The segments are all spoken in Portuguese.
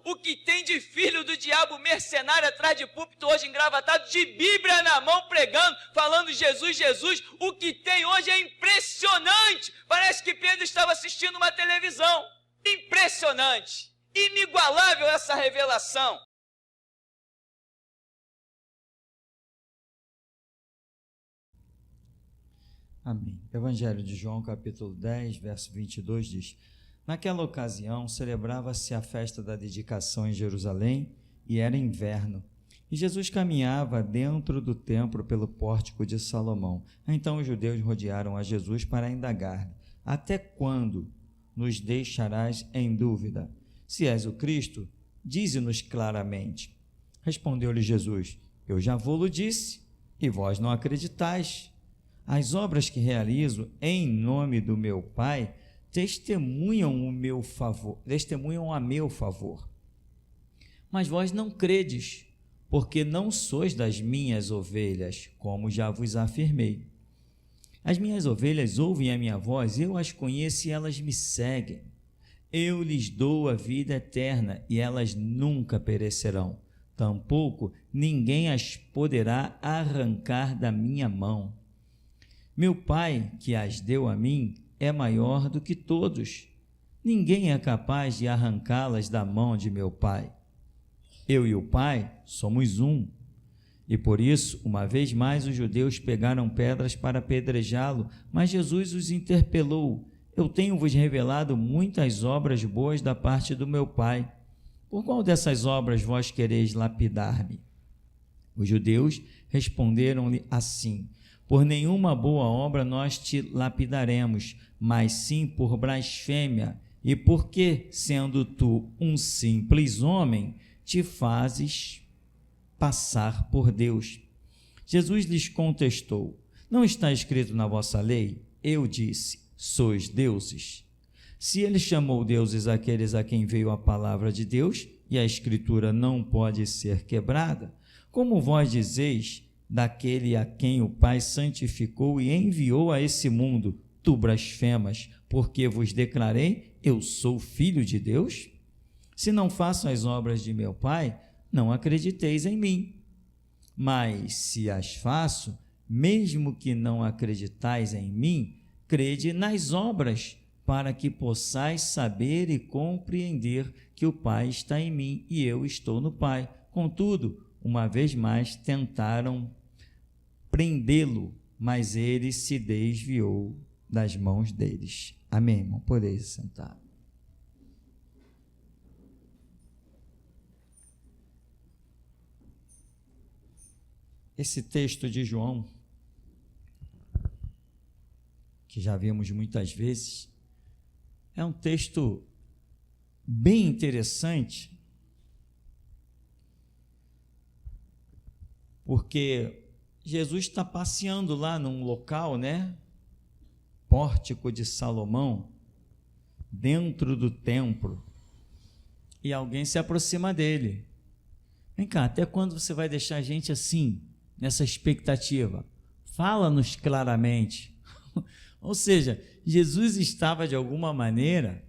o que tem de filho do diabo mercenário atrás de púlpito hoje engravatado, de Bíblia na mão pregando, falando Jesus, Jesus, o que tem hoje é impressionante. Parece que Pedro estava assistindo uma televisão. Impressionante, inigualável essa revelação. Amém. Evangelho de João, capítulo 10, verso 22 diz: naquela ocasião celebrava-se a festa da dedicação em Jerusalém e era inverno. E Jesus caminhava dentro do templo pelo pórtico de Salomão. Então os judeus rodearam a Jesus para indagar-lhe: até quando nos deixarás em dúvida? Se és o Cristo, dize-nos claramente. Respondeu-lhe Jesus: eu já vô-lo disse, e vós não acreditais. As obras que realizo em nome do meu Pai testemunham a meu favor. Mas vós não credes, porque não sois das minhas ovelhas, como já vos afirmei. As minhas ovelhas ouvem a minha voz, eu as conheço e elas me seguem. Eu lhes dou a vida eterna e elas nunca perecerão. Tampouco ninguém as poderá arrancar da minha mão. Meu Pai, que as deu a mim, é maior do que todos. Ninguém é capaz de arrancá-las da mão de meu Pai. Eu e o Pai somos um. E por isso, uma vez mais, os judeus pegaram pedras para apedrejá-lo, mas Jesus os interpelou: eu tenho-vos revelado muitas obras boas da parte do meu Pai. Por qual dessas obras vós quereis lapidar-me? Os judeus responderam-lhe assim: por nenhuma boa obra nós te lapidaremos, mas sim por blasfêmia, e porque, sendo tu um simples homem, te fazes passar por Deus. Jesus lhes contestou: não está escrito na vossa lei? Eu disse: sois deuses. Se ele chamou deuses aqueles a quem veio a palavra de Deus, e a Escritura não pode ser quebrada, como vós dizeis daquele a quem o Pai santificou e enviou a esse mundo, tu blasfemas, porque vos declarei, eu sou filho de Deus? Se não faço as obras de meu Pai, não acrediteis em mim. Mas se as faço, mesmo que não acreditais em mim, crede nas obras, para que possais saber e compreender que o Pai está em mim e eu estou no Pai. Contudo, uma vez mais tentaram prendê-lo, mas ele se desviou das mãos deles. Amém, irmão? Podeis sentar. Esse texto de João, que já vimos muitas vezes, é um texto bem interessante, porque Jesus está passeando lá num local, né? Pórtico de Salomão, dentro do templo, e alguém se aproxima dele. Vem cá, até quando você vai deixar a gente assim, nessa expectativa? Fala-nos claramente. Ou seja, Jesus estava de alguma maneira,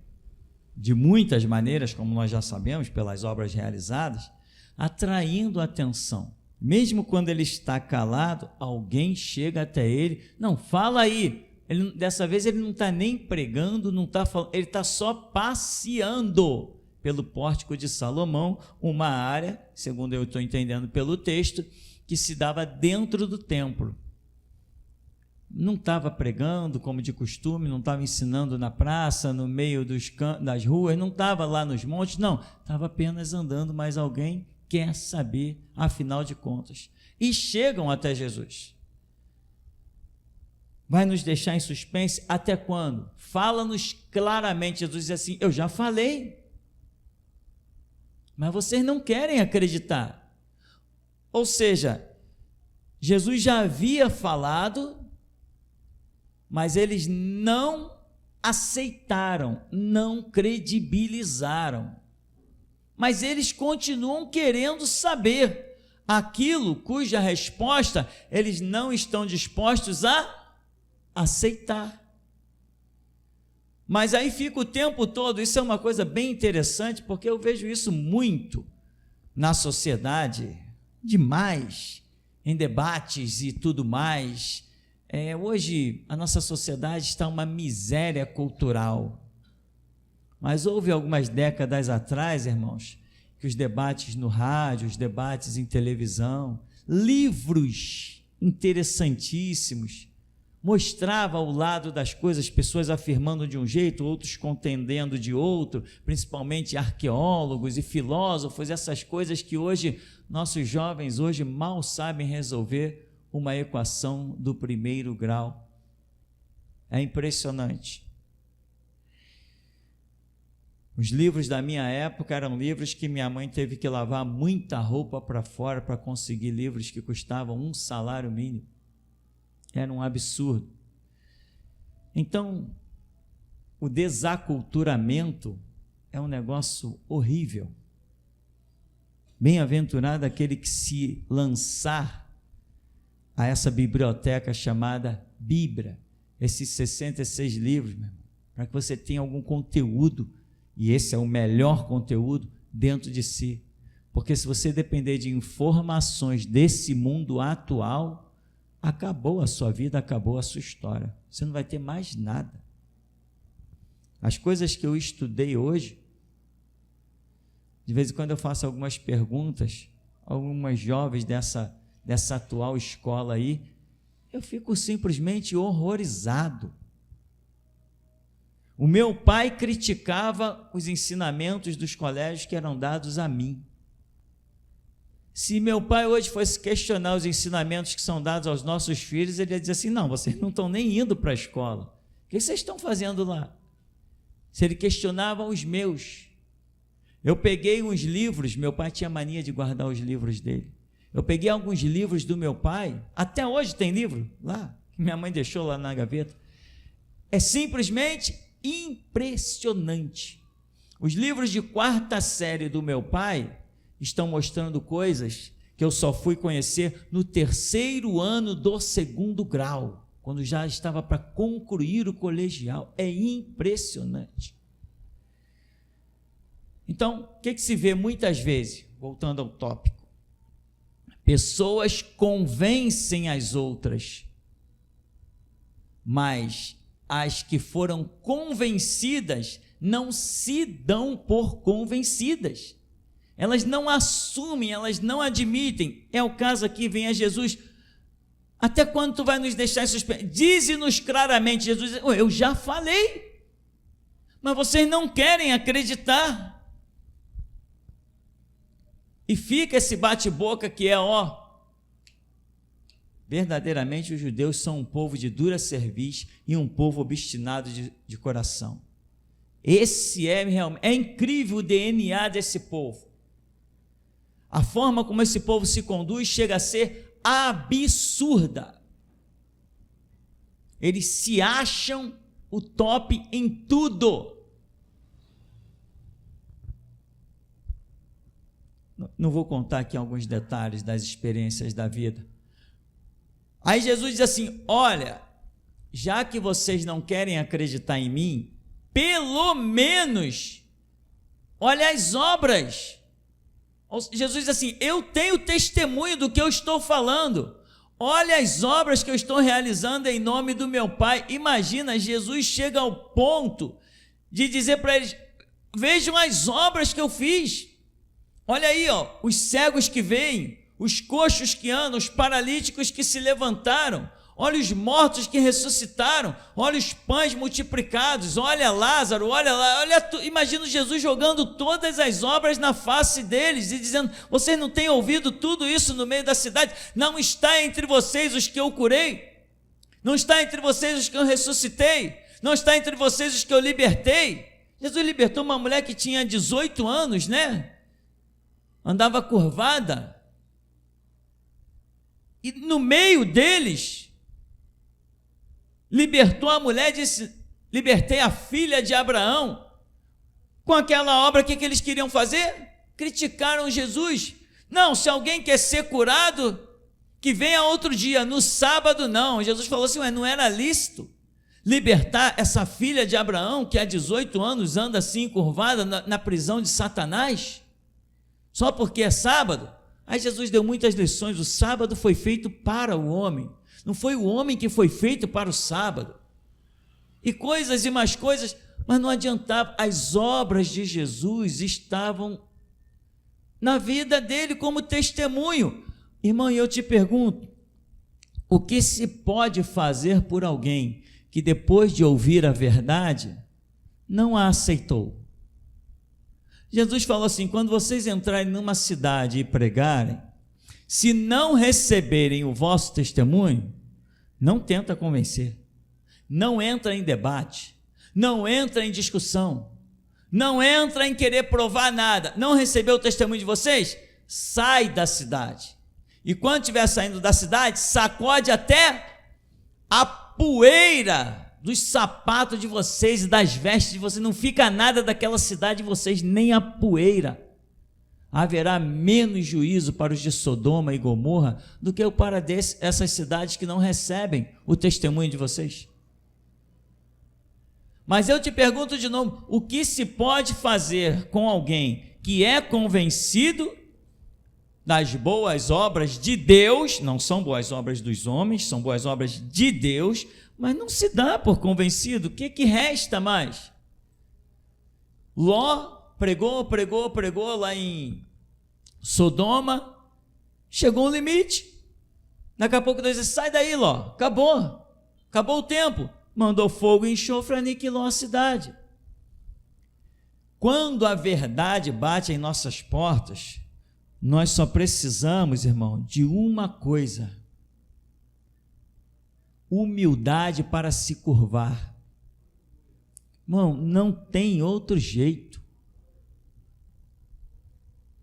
de muitas maneiras, como nós já sabemos, pelas obras realizadas, atraindo a atenção. Mesmo quando ele está calado, alguém chega até ele: não, fala aí. Dessa vez ele não está nem pregando, não está falando, ele está só passeando pelo pórtico de Salomão, uma área, segundo eu estou entendendo pelo texto, que se dava dentro do templo. Não estava pregando como de costume, não estava ensinando na praça, no meio das ruas, não estava lá nos montes, não, estava apenas andando, mas alguém quer saber, afinal de contas, e chegam até Jesus. Vai nos deixar em suspense até quando? Fala-nos claramente. Jesus diz assim: eu já falei, mas vocês não querem acreditar. Ou seja, Jesus já havia falado, mas eles não aceitaram, não credibilizaram. Mas eles continuam querendo saber aquilo cuja resposta eles não estão dispostos a aceitar. Mas aí fica o tempo todo, isso é uma coisa bem interessante, porque eu vejo isso muito na sociedade, demais, em debates e tudo mais. Hoje a nossa sociedade está uma miséria cultural, mas houve algumas décadas atrás, irmãos, que os debates no rádio, os debates em televisão, livros interessantíssimos, mostrava o lado das coisas, pessoas afirmando de um jeito, outros contendendo de outro, principalmente arqueólogos e filósofos, essas coisas que hoje, nossos jovens hoje mal sabem resolver uma equação do primeiro grau. É impressionante. Os livros da minha época eram livros que minha mãe teve que lavar muita roupa para fora para conseguir livros que custavam um salário mínimo. Era um absurdo. Então, o desaculturamento é um negócio horrível. Bem-aventurado aquele que se lançar a essa biblioteca chamada Bíblia, esses 66 livros, meu irmão, para que você tenha algum conteúdo, e esse é o melhor conteúdo dentro de si. Porque se você depender de informações desse mundo atual, acabou a sua vida, acabou a sua história. Você não vai ter mais nada. As coisas que eu estudei hoje, de vez em quando eu faço algumas perguntas, algumas jovens dessa atual escola aí, eu fico simplesmente horrorizado. O meu pai criticava os ensinamentos dos colégios que eram dados a mim. Se meu pai hoje fosse questionar os ensinamentos que são dados aos nossos filhos, ele ia dizer assim, não, vocês não estão nem indo para a escola. O que vocês estão fazendo lá? Se ele questionava os meus. Eu peguei uns livros, meu pai tinha mania de guardar os livros dele. Eu peguei alguns livros do meu pai, até hoje tem livro lá, que minha mãe deixou lá na gaveta. É simplesmente impressionante. Os livros de 4ª série do meu pai estão mostrando coisas que eu só fui conhecer no 3º ano do 2º grau, quando já estava para concluir o colegial. É impressionante. Então, o que se vê muitas vezes, voltando ao tópico? Pessoas convencem as outras, mas as que foram convencidas não se dão por convencidas. Elas não assumem, elas não admitem. É o caso aqui, vem a Jesus. Até quando tu vai nos deixar suspender? Dize-nos claramente, Jesus, eu já falei, mas vocês não querem acreditar. E fica esse bate-boca que é, verdadeiramente os judeus são um povo de dura cerviz e um povo obstinado de coração. Esse é incrível o DNA desse povo. A forma como esse povo se conduz chega a ser absurda. Eles se acham o top em tudo. Não vou contar aqui alguns detalhes das experiências da vida. Aí Jesus diz assim, olha, já que vocês não querem acreditar em mim, pelo menos, olha as obras. Jesus diz assim, eu tenho testemunho do que eu estou falando. Olha as obras que eu estou realizando em nome do meu Pai. Imagina, Jesus chega ao ponto de dizer para eles, vejam as obras que eu fiz. Olha aí, os cegos que veem, os coxos que andam, os paralíticos que se levantaram, olha os mortos que ressuscitaram, olha os pães multiplicados, olha Lázaro, olha lá, imagina Jesus jogando todas as obras na face deles e dizendo, vocês não têm ouvido tudo isso no meio da cidade? Não está entre vocês os que eu curei? Não está entre vocês os que eu ressuscitei? Não está entre vocês os que eu libertei? Jesus libertou uma mulher que tinha 18 anos, né? Andava curvada. E no meio deles, libertou a mulher e disse, libertei a filha de Abraão. Com aquela obra, o que eles queriam fazer? Criticaram Jesus. Não, se alguém quer ser curado, que venha outro dia, no sábado não. Jesus falou assim, não era lícito. libertar essa filha de Abraão, que há 18 anos anda assim encurvada na prisão de Satanás, só porque é sábado? Aí Jesus deu muitas lições. O sábado foi feito para o homem, não foi o homem que foi feito para o sábado. E coisas e mais coisas, mas não adiantava, as obras de Jesus estavam na vida dele como testemunho. Irmão, eu te pergunto, o que se pode fazer por alguém que depois de ouvir a verdade, não a aceitou? Jesus falou assim: quando vocês entrarem numa cidade e pregarem, se não receberem o vosso testemunho, não tenta convencer, não entra em debate, não entra em discussão, não entra em querer provar nada. Não recebeu o testemunho de vocês? Sai da cidade. E quando estiver saindo da cidade, sacode até a poeira dos sapatos de vocês e das vestes de vocês. Não fica nada daquela cidade de vocês, nem a poeira. Haverá menos juízo para os de Sodoma e Gomorra do que para essas cidades que não recebem o testemunho de vocês. Mas eu te pergunto de novo, o que se pode fazer com alguém que é convencido das boas obras de Deus? Não são boas obras dos homens, são boas obras de Deus, mas não se dá por convencido. O que resta mais? Ló pregou lá em Sodoma, chegou um limite. Daqui a pouco Deus disse: sai daí, Ló, acabou o tempo. Mandou fogo e enxofre, aniquilou a cidade. Quando a verdade bate em nossas portas, nós só precisamos, irmão, de uma coisa: humildade para se curvar. Irmão, não tem outro jeito.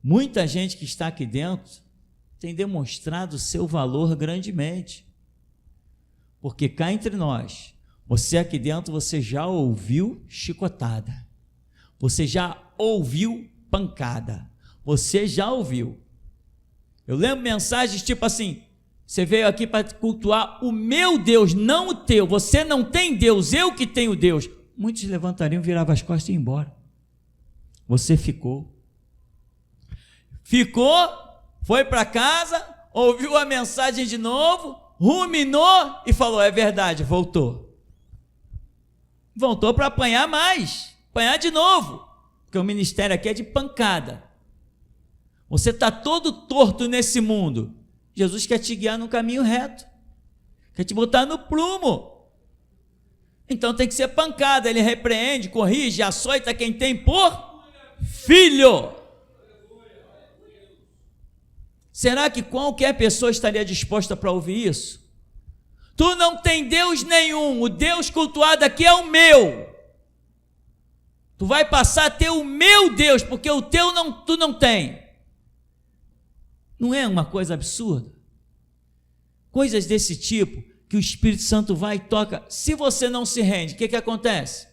Muita gente que está aqui dentro tem demonstrado o seu valor grandemente, porque cá entre nós, você aqui dentro, você já ouviu chicotada, você já ouviu pancada, você já ouviu. Eu lembro mensagens tipo assim: você veio aqui para cultuar o meu Deus, não o teu, você não tem Deus, eu que tenho Deus. Muitos levantariam, viravam as costas e iam embora. Você ficou, foi para casa, ouviu a mensagem de novo, ruminou e falou: é verdade, voltou para apanhar mais, apanhar de novo, porque o ministério aqui é de pancada. Você está todo torto nesse mundo, Jesus quer te guiar no caminho reto, quer te botar no prumo, então tem que ser pancada. Ele repreende, corrige, açoita quem tem por filho. Será que qualquer pessoa estaria disposta para ouvir isso? Tu não tem Deus nenhum, o Deus cultuado aqui é o meu. Tu vai passar a ter o meu Deus, porque o teu tu não tem. Não é uma coisa absurda? Coisas desse tipo, que o Espírito Santo vai e toca. Se você não se rende, o que acontece?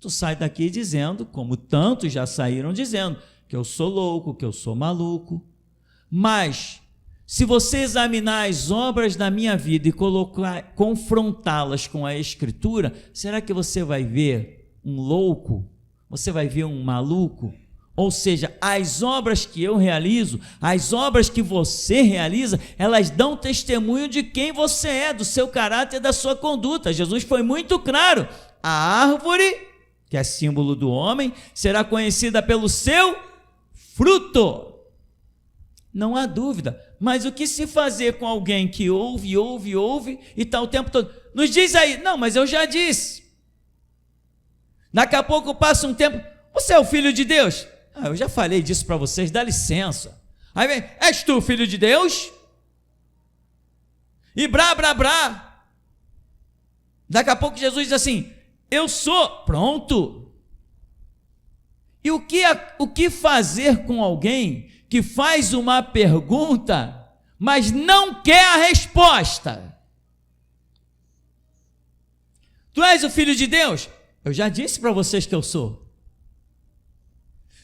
Tu sai daqui dizendo, como tantos já saíram dizendo, que eu sou louco, que eu sou maluco. Mas se você examinar as obras da minha vida e confrontá-las com a Escritura, será que você vai ver um louco? Você vai ver um maluco? Ou seja, as obras que eu realizo, as obras que você realiza, elas dão testemunho de quem você é, do seu caráter e da sua conduta. Jesus foi muito claro: a árvore, que é símbolo do homem, será conhecida pelo seu fruto. Não há dúvida. Mas o que se fazer com alguém que ouve e está o tempo todo? Nos diz aí: não, mas eu já disse. Daqui a pouco passa um tempo: você é o filho de Deus? Eu já falei disso para vocês, dá licença. Aí vem: és tu filho de Deus? E brá. Daqui a pouco Jesus diz assim: eu sou. Pronto. E o que fazer com alguém que faz uma pergunta, mas não quer a resposta? Tu és o filho de Deus? Eu já disse para vocês que eu sou.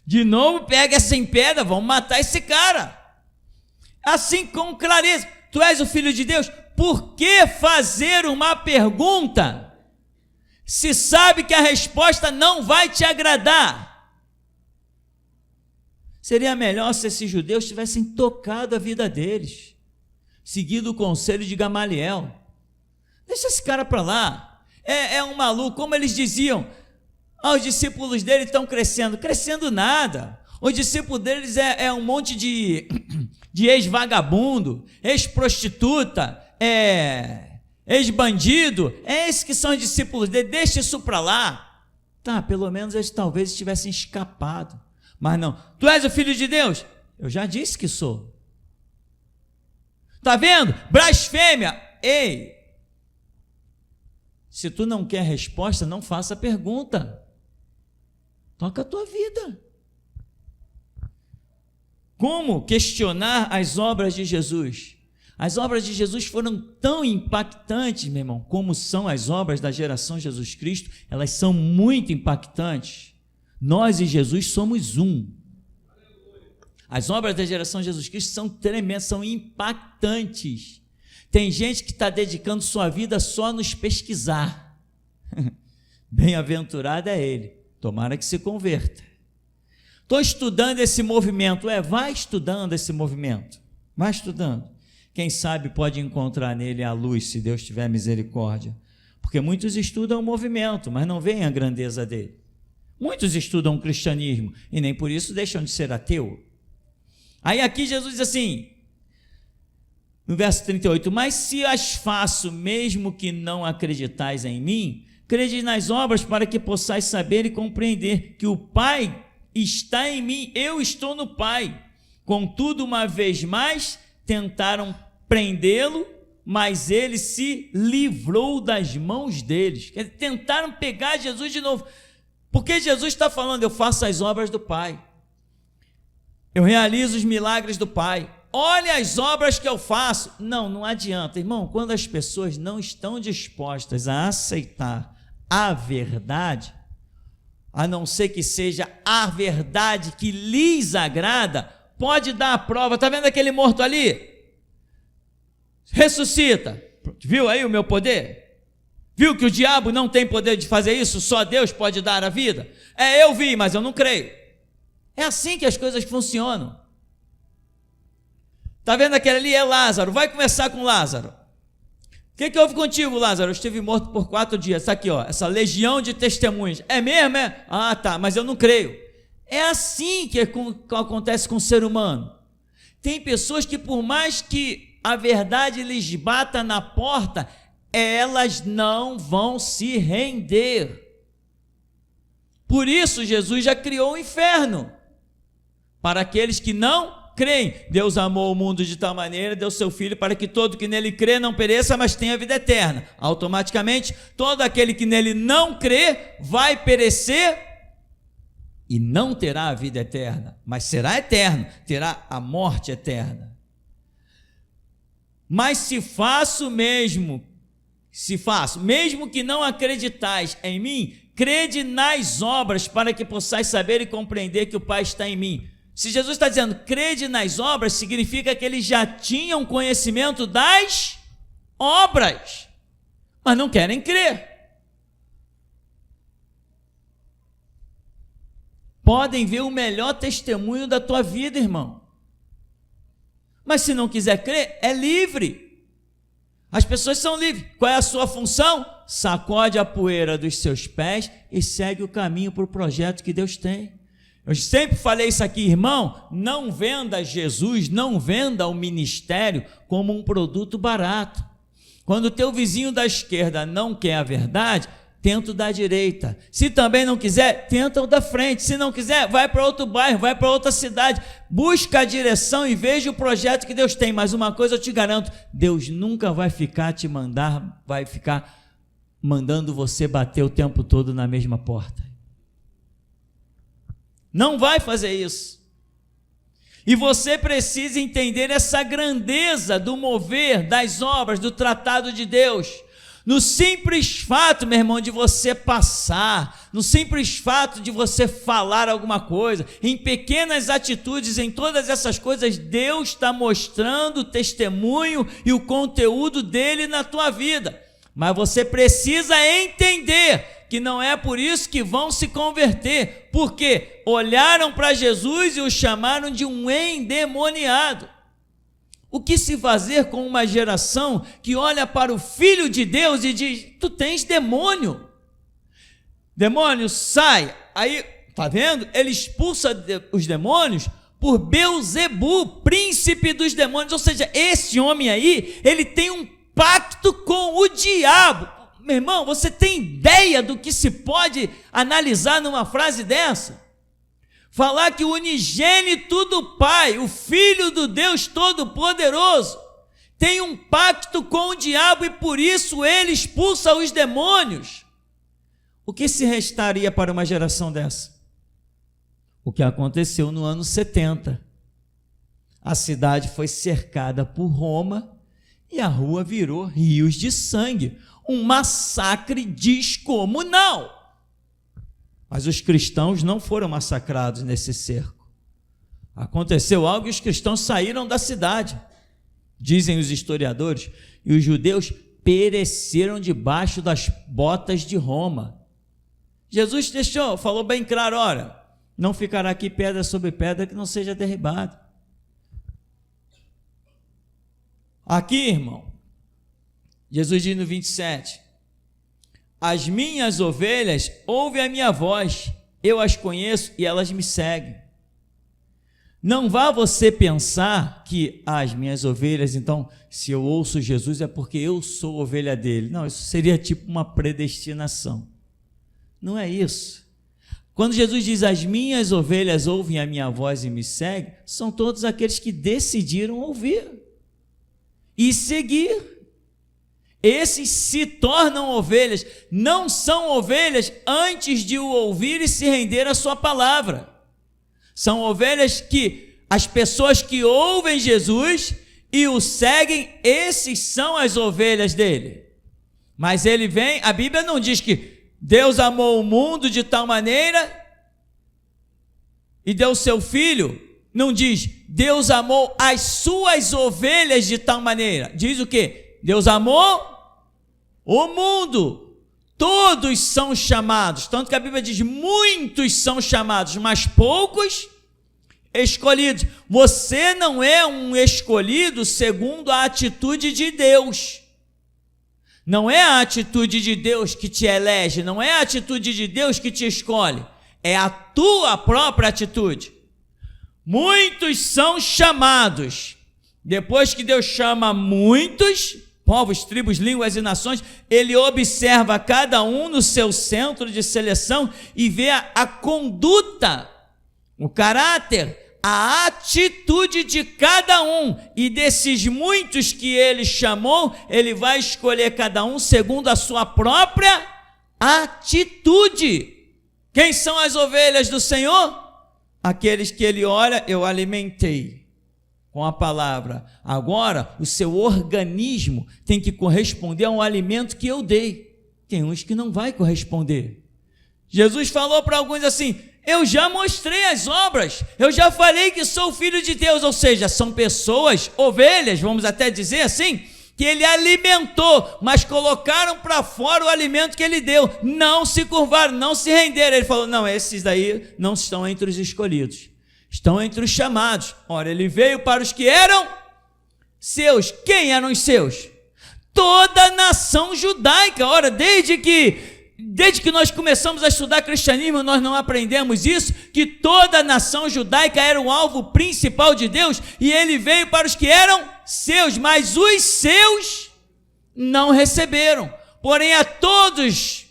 De novo, pega essa em pedra, vamos matar esse cara. Assim com clareza: tu és o filho de Deus? Por que fazer uma pergunta se sabe que a resposta não vai te agradar? Seria melhor se esses judeus tivessem tocado a vida deles, seguido o conselho de Gamaliel. Deixa esse cara para lá, é um maluco, como eles diziam, os discípulos dele estão crescendo nada, os discípulos deles é um monte de ex-vagabundo, ex-prostituta, ex-bandido, esses que são os discípulos dele, deixa isso para lá. Tá, pelo menos eles talvez tivessem escapado, mas não. Tu és o Filho de Deus? Eu já disse que sou. Tá vendo? Blasfêmia. Ei, se tu não quer resposta, não faça pergunta. Toca a tua vida. Como questionar as obras de Jesus? As obras de Jesus foram tão impactantes, meu irmão, como são as obras da geração Jesus Cristo. Elas são muito impactantes. Nós e Jesus somos um. As obras da geração Jesus Cristo são tremendas, são impactantes. Tem gente que está dedicando sua vida só nos pesquisar. Bem-aventurado é ele. Tomara que se converta. Estou estudando esse movimento. Vai estudando esse movimento. Vai estudando. Quem sabe pode encontrar nele a luz, se Deus tiver misericórdia. Porque muitos estudam o movimento, mas não veem a grandeza dele. Muitos estudam o cristianismo e nem por isso deixam de ser ateu. Aí aqui Jesus diz assim, no verso 38, mas se as faço mesmo que não acreditais em mim, crede nas obras para que possais saber e compreender que o Pai está em mim, eu estou no Pai. Contudo, uma vez mais, tentaram prendê-lo, mas ele se livrou das mãos deles. Tentaram pegar Jesus de novo, porque Jesus está falando, eu faço as obras do Pai, eu realizo os milagres do Pai, olha as obras que eu faço. Não adianta, irmão, quando as pessoas não estão dispostas a aceitar a verdade, a não ser que seja a verdade que lhes agrada, pode dar a prova. Está vendo aquele morto ali? Ressuscita. Viu aí o meu poder? Viu que o diabo não tem poder de fazer isso? Só Deus pode dar a vida? Eu vi, mas eu não creio. É assim que as coisas funcionam. Está vendo aquele ali? É Lázaro. Vai começar com Lázaro. O que houve contigo, Lázaro? Eu estive morto por 4 dias. Está aqui, essa legião de testemunhas. É mesmo? Ah, tá, mas eu não creio. É assim que acontece com o ser humano. Tem pessoas que, por mais que a verdade lhes bata na porta, elas não vão se render. Por isso, Jesus já criou o inferno para aqueles que não creem. Deus amou o mundo de tal maneira, deu seu Filho para que todo que nele crê não pereça, mas tenha vida eterna. Automaticamente, todo aquele que nele não crê vai perecer e não terá a vida eterna, mas será eterno, terá a morte eterna. Mas se faço, mesmo que não acreditais em mim, crede nas obras para que possais saber e compreender que o Pai está em mim. Se Jesus está dizendo crede nas obras, significa que eles já tinham conhecimento das obras, mas não querem crer. Podem ver o melhor testemunho da tua vida, irmão, mas se não quiser crer, é livre. As pessoas são livres. Qual é a sua função? Sacode a poeira dos seus pés e segue o caminho para o projeto que Deus tem. Eu sempre falei isso aqui, irmão, não venda Jesus, não venda o ministério como um produto barato. Quando o teu vizinho da esquerda não quer a verdade, tenta o da direita. Se também não quiser, tenta o da frente. Se não quiser, vai para outro bairro, vai para outra cidade. Busca a direção e veja o projeto que Deus tem. Mas uma coisa eu te garanto, Deus nunca vai ficar mandando você bater o tempo todo na mesma porta. Não vai fazer isso. E você precisa entender essa grandeza do mover das obras, do tratado de Deus. No simples fato, meu irmão, de você passar, no simples fato de você falar alguma coisa, em pequenas atitudes, em todas essas coisas, Deus está mostrando o testemunho e o conteúdo dele na tua vida. Mas você precisa entender que não é por isso que vão se converter, porque olharam para Jesus e o chamaram de um endemoniado. O que se fazer com uma geração que olha para o Filho de Deus e diz: tu tens demônio, demônio, sai. Aí, tá vendo? Ele expulsa os demônios por Belzebu, príncipe dos demônios. Ou seja, esse homem aí, ele tem um pacto com o diabo. Meu irmão, você tem ideia do que se pode analisar numa frase dessa? Falar que o unigênito do Pai, o Filho do Deus Todo-Poderoso, tem um pacto com o diabo e por isso ele expulsa os demônios. O que se restaria para uma geração dessa? O que aconteceu no ano 70. A cidade foi cercada por Roma e a rua virou rios de sangue. Um massacre descomunal. Mas os cristãos não foram massacrados nesse cerco. Aconteceu algo e os cristãos saíram da cidade. Dizem os historiadores, e os judeus pereceram debaixo das botas de Roma. Jesus falou bem claro, olha, não ficará aqui pedra sobre pedra que não seja derribada. Aqui, irmão, Jesus diz no 27, as minhas ovelhas ouvem a minha voz, eu as conheço e elas me seguem. Não vá você pensar que as minhas ovelhas, então, se eu ouço Jesus é porque eu sou ovelha dele. Não, isso seria tipo uma predestinação. Não é isso. Quando Jesus diz, as minhas ovelhas ouvem a minha voz e me seguem, são todos aqueles que decidiram ouvir e seguir. Esses se tornam ovelhas, não são ovelhas antes de o ouvir e se render à sua palavra. São ovelhas que as pessoas que ouvem Jesus e o seguem, esses são as ovelhas dele. Mas ele vem, a Bíblia não diz que Deus amou o mundo de tal maneira e deu seu filho, não diz, Deus amou as suas ovelhas de tal maneira. Diz o quê? Deus amou o mundo, todos são chamados, tanto que a Bíblia diz, muitos são chamados, mas poucos escolhidos. Você não é um escolhido segundo a atitude de Deus. Não é a atitude de Deus que te elege, não é a atitude de Deus que te escolhe, é a tua própria atitude. Muitos são chamados. Depois que Deus chama muitos, povos, tribos, línguas e nações, ele observa cada um no seu centro de seleção e vê a conduta, o caráter, a atitude de cada um, e desses muitos que ele chamou, ele vai escolher cada um segundo a sua própria atitude. Quem são as ovelhas do Senhor? Aqueles que ele olha, eu alimentei com a palavra. Agora, o seu organismo tem que corresponder a um alimento que eu dei. Tem uns que não vai corresponder. Jesus falou para alguns assim, eu já mostrei as obras, eu já falei que sou filho de Deus, ou seja, são pessoas, ovelhas, vamos até dizer assim, que ele alimentou, mas colocaram para fora o alimento que ele deu, não se curvaram, não se renderam. Ele falou, não, esses daí não estão entre os escolhidos, estão entre os chamados. Ora, ele veio para os que eram seus. Quem eram os seus? Toda a nação judaica. Ora, desde que nós começamos a estudar cristianismo, nós não aprendemos isso, que toda a nação judaica era o alvo principal de Deus, e ele veio para os que eram seus, mas os seus não receberam. Porém, a todos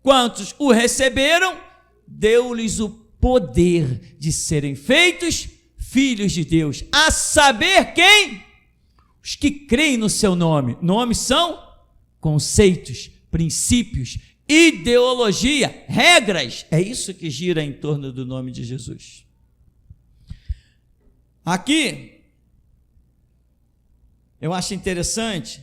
quantos o receberam, deu-lhes o poder de serem feitos filhos de Deus, a saber quem? Os que creem no seu nome. Nomes são conceitos, princípios, ideologia, regras. É isso que gira em torno do nome de Jesus. Aqui, eu acho interessante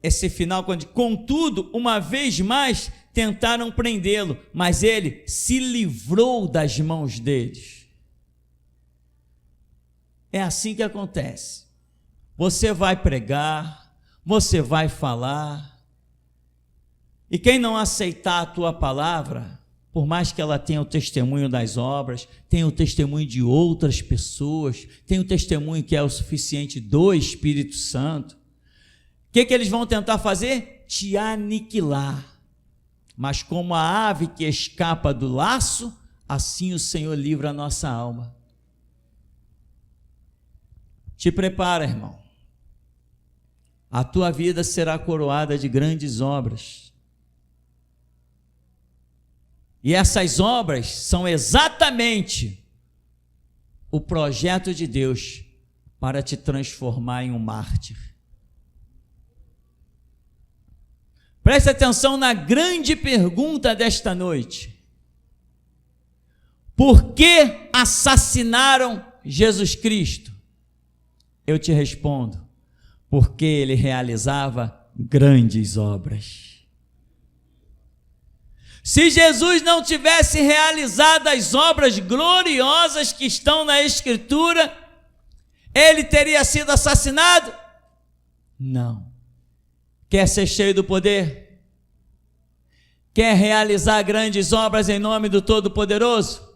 esse final, quando, contudo, uma vez mais tentaram prendê-lo, mas ele se livrou das mãos deles. É assim que acontece. Você vai pregar, você vai falar, E quem não aceitar a tua palavra, por mais que ela tenha o testemunho das obras, tenha o testemunho de outras pessoas, tenha o testemunho que é o suficiente do Espírito Santo, o que eles vão tentar fazer? Te aniquilar. Mas como a ave que escapa do laço, assim o Senhor livra a nossa alma. Te prepara, irmão. A tua vida será coroada de grandes obras. E essas obras são exatamente o projeto de Deus para te transformar em um mártir. Preste atenção na grande pergunta desta noite. Por que assassinaram Jesus Cristo? Eu te respondo, porque ele realizava grandes obras. Se Jesus não tivesse realizado as obras gloriosas que estão na Escritura, ele teria sido assassinado? Não. Quer ser cheio do poder? Quer realizar grandes obras em nome do Todo-Poderoso?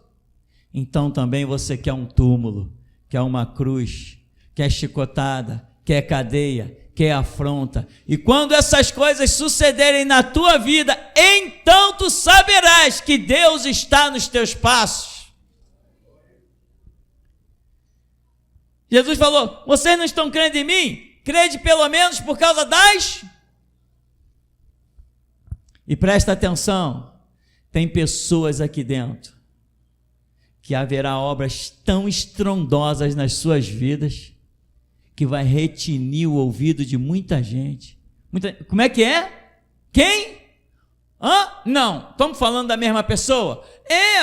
Então também você quer um túmulo, quer uma cruz, quer chicotada, quer cadeia, quer afronta. E quando essas coisas sucederem na tua vida, então tu saberás que Deus está nos teus passos. Jesus falou: vocês não estão crendo em mim? Crede pelo menos por causa das... E presta atenção, tem pessoas aqui dentro que haverá obras tão estrondosas nas suas vidas que vai retinir o ouvido de muita gente. Como é que é? Quem? Não, estamos falando da mesma pessoa?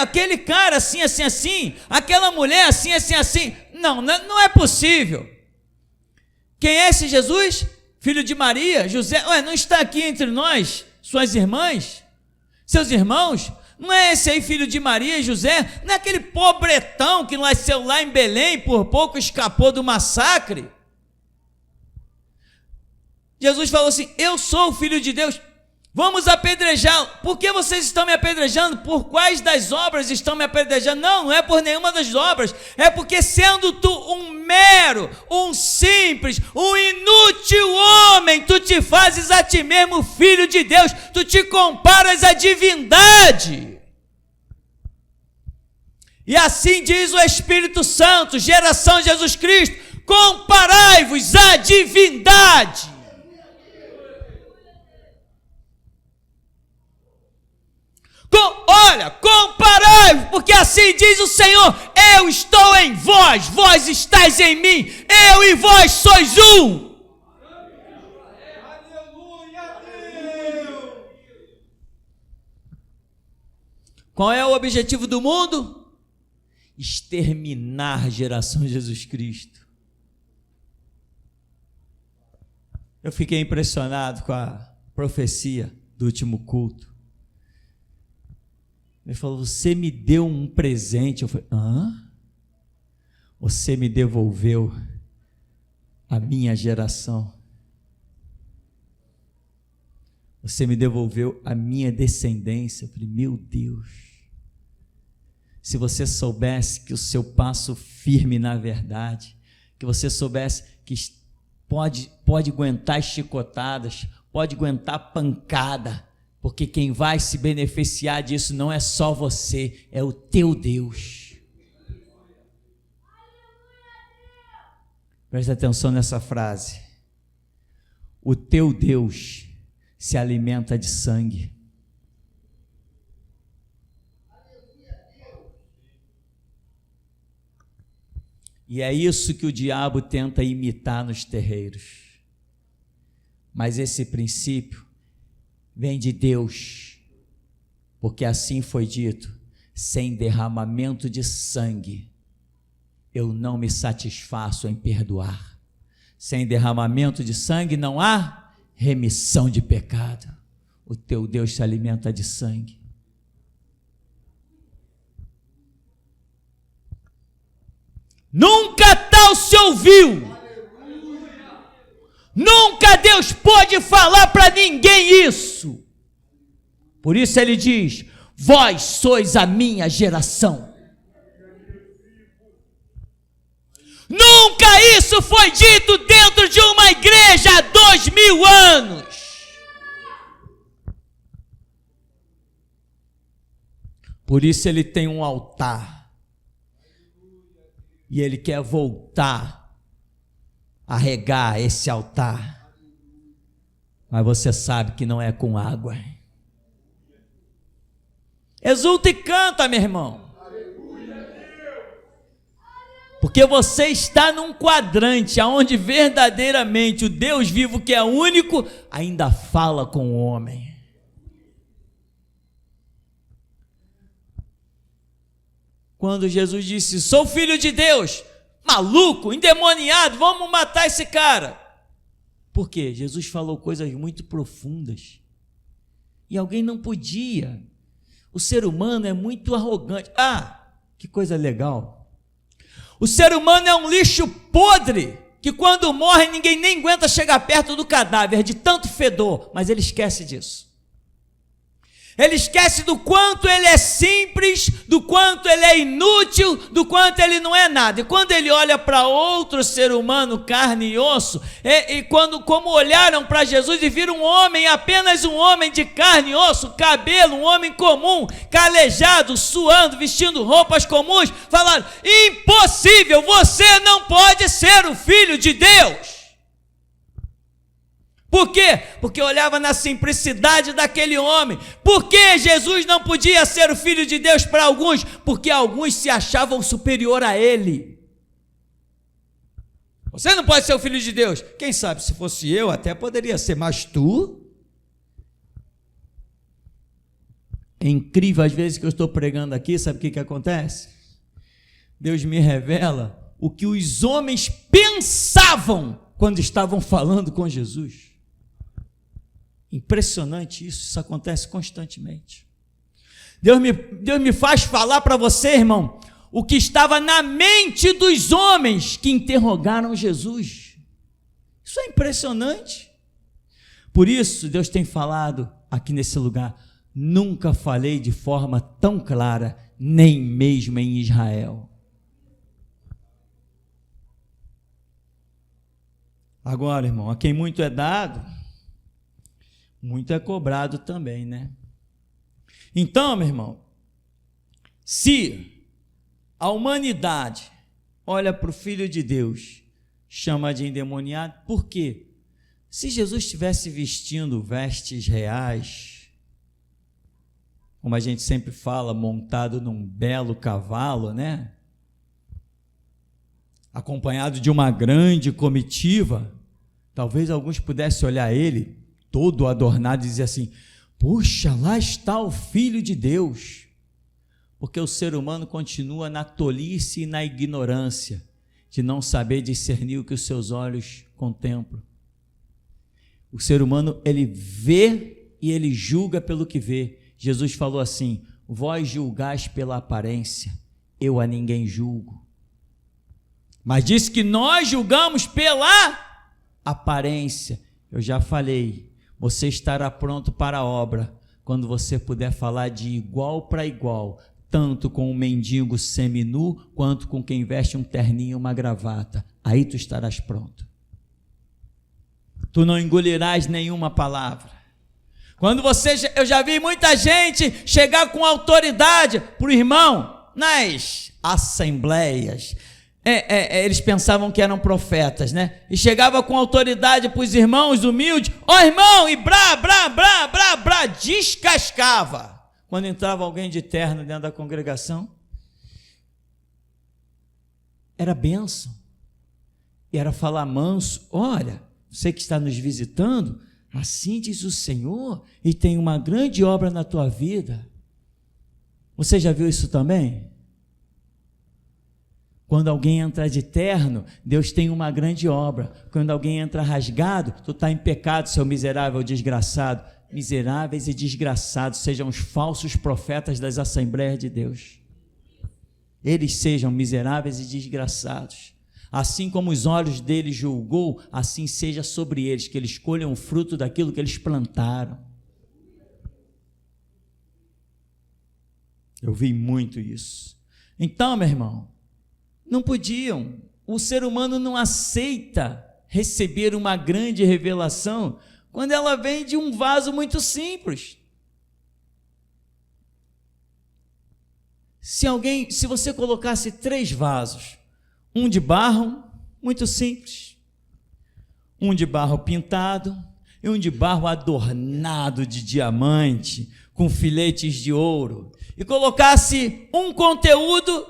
Aquele cara assim, assim, assim, aquela mulher assim, assim, assim. Não é possível. Quem é esse Jesus? Filho de Maria, José? Não está aqui entre nós? Suas irmãs? Seus irmãos? Não é esse aí filho de Maria e José? Não é aquele pobretão que nasceu lá em Belém e por pouco escapou do massacre? Jesus falou assim: eu sou o Filho de Deus, vamos apedrejá-lo. Por que vocês estão me apedrejando? Por quais das obras estão me apedrejando? Não é por nenhuma das obras, é porque sendo tu um mero, um simples, um inútil homem, tu te fazes a ti mesmo Filho de Deus, tu te comparas à divindade. E assim diz o Espírito Santo, geração de Jesus Cristo: comparai-vos à divindade. Comparai-vos, porque assim diz o Senhor: eu estou em vós, vós estáis em mim, eu e vós sois um. Qual é o objetivo do mundo? Exterminar a geração de Jesus Cristo. Eu fiquei impressionado com a profecia do último culto. Ele falou: você me deu um presente. Eu falei: você me devolveu a minha geração. Você me devolveu a minha descendência. Eu falei: meu Deus, se você soubesse que o seu passo firme na verdade, que você soubesse que pode aguentar chicotadas, pode aguentar pancada, porque quem vai se beneficiar disso não é só você, é o teu Deus. Presta atenção nessa frase. O teu Deus se alimenta de sangue. E é isso que o diabo tenta imitar nos terreiros. Mas esse princípio vem de Deus, porque assim foi dito: sem derramamento de sangue, eu não me satisfaço em perdoar. Sem derramamento de sangue não há remissão de pecado. O teu Deus se alimenta de sangue. Nunca tal se ouviu. Nunca Deus pôde falar para ninguém isso. Por isso ele diz: vós sois a minha geração. Nunca isso foi dito dentro de uma igreja há 2000 anos. Por isso ele tem um altar. E ele quer voltar a regar esse altar. Mas você sabe que não é com água. Exulta e canta, meu irmão. Porque você está num quadrante onde verdadeiramente o Deus vivo, que é único, ainda fala com o homem. Quando Jesus disse: sou filho de Deus, maluco, endemoniado, vamos matar esse cara. Por quê? Jesus falou coisas muito profundas. E alguém não podia. O ser humano é muito arrogante. Ah, que coisa legal. O ser humano é um lixo podre, que quando morre ninguém nem aguenta chegar perto do cadáver, de tanto fedor, mas ele esquece disso. Ele esquece do quanto ele é simples, do quanto ele é inútil, do quanto ele não é nada. E quando ele olha para outro ser humano, carne e osso, como olharam para Jesus e viram um homem, apenas um homem de carne e osso, cabelo, um homem comum, calejado, suando, vestindo roupas comuns, falaram: impossível, você não pode ser o Filho de Deus. Por quê? Porque olhava na simplicidade daquele homem. Por que Jesus não podia ser o Filho de Deus para alguns? Porque alguns se achavam superior a ele. Você não pode ser o Filho de Deus. Quem sabe, se fosse eu, até poderia ser, mas tu? É incrível, às vezes que eu estou pregando aqui, sabe o que acontece? Deus me revela o que os homens pensavam quando estavam falando com Jesus. Impressionante isso acontece constantemente. Deus me faz falar para você, irmão, o que estava na mente dos homens que interrogaram Jesus. Isso é impressionante. Por isso, Deus tem falado aqui nesse lugar: nunca falei de forma tão clara, nem mesmo em Israel. Agora, irmão, a quem muito é dado, muito é cobrado também, né? Então, meu irmão, se a humanidade olha para o Filho de Deus, chama de endemoniado, por quê? Se Jesus estivesse vestindo vestes reais, como a gente sempre fala, montado num belo cavalo, né? Acompanhado de uma grande comitiva, talvez alguns pudessem olhar ele todo adornado e dizer assim: puxa, lá está o Filho de Deus. Porque o ser humano continua na tolice e na ignorância de não saber discernir o que os seus olhos contemplam. O ser humano, ele vê e ele julga pelo que vê. Jesus falou assim: vós julgais pela aparência, eu a ninguém julgo. Mas disse que nós julgamos pela aparência. Eu já falei, você estará pronto para a obra quando você puder falar de igual para igual, tanto com um mendigo seminu, quanto com quem veste um terninho e uma gravata. Aí tu estarás pronto. Tu não engolirás nenhuma palavra. Quando eu já vi muita gente chegar com autoridade para o irmão nas assembleias. Eles pensavam que eram profetas, né? E chegava com autoridade para os irmãos humildes: ó irmão, e brá, descascava. Quando entrava alguém de terno dentro da congregação, era bênção, e era falar manso: olha, você que está nos visitando, assim diz o Senhor, e tem uma grande obra na tua vida. Você já viu isso também? Quando alguém entra de terno, Deus tem uma grande obra. Quando alguém entra rasgado, tu está em pecado, seu miserável desgraçado. Miseráveis e desgraçados sejam os falsos profetas das Assembleias de Deus. Eles sejam miseráveis e desgraçados. Assim como os olhos deles julgou, assim seja sobre eles, que eles colham o fruto daquilo que eles plantaram. Eu vi muito isso. Então, meu irmão, não podiam. O ser humano não aceita receber uma grande revelação quando ela vem de um vaso muito simples. Se você colocasse 3 vasos, um de barro, muito simples, um de barro pintado e um de barro adornado de diamante, com filetes de ouro, e colocasse um conteúdo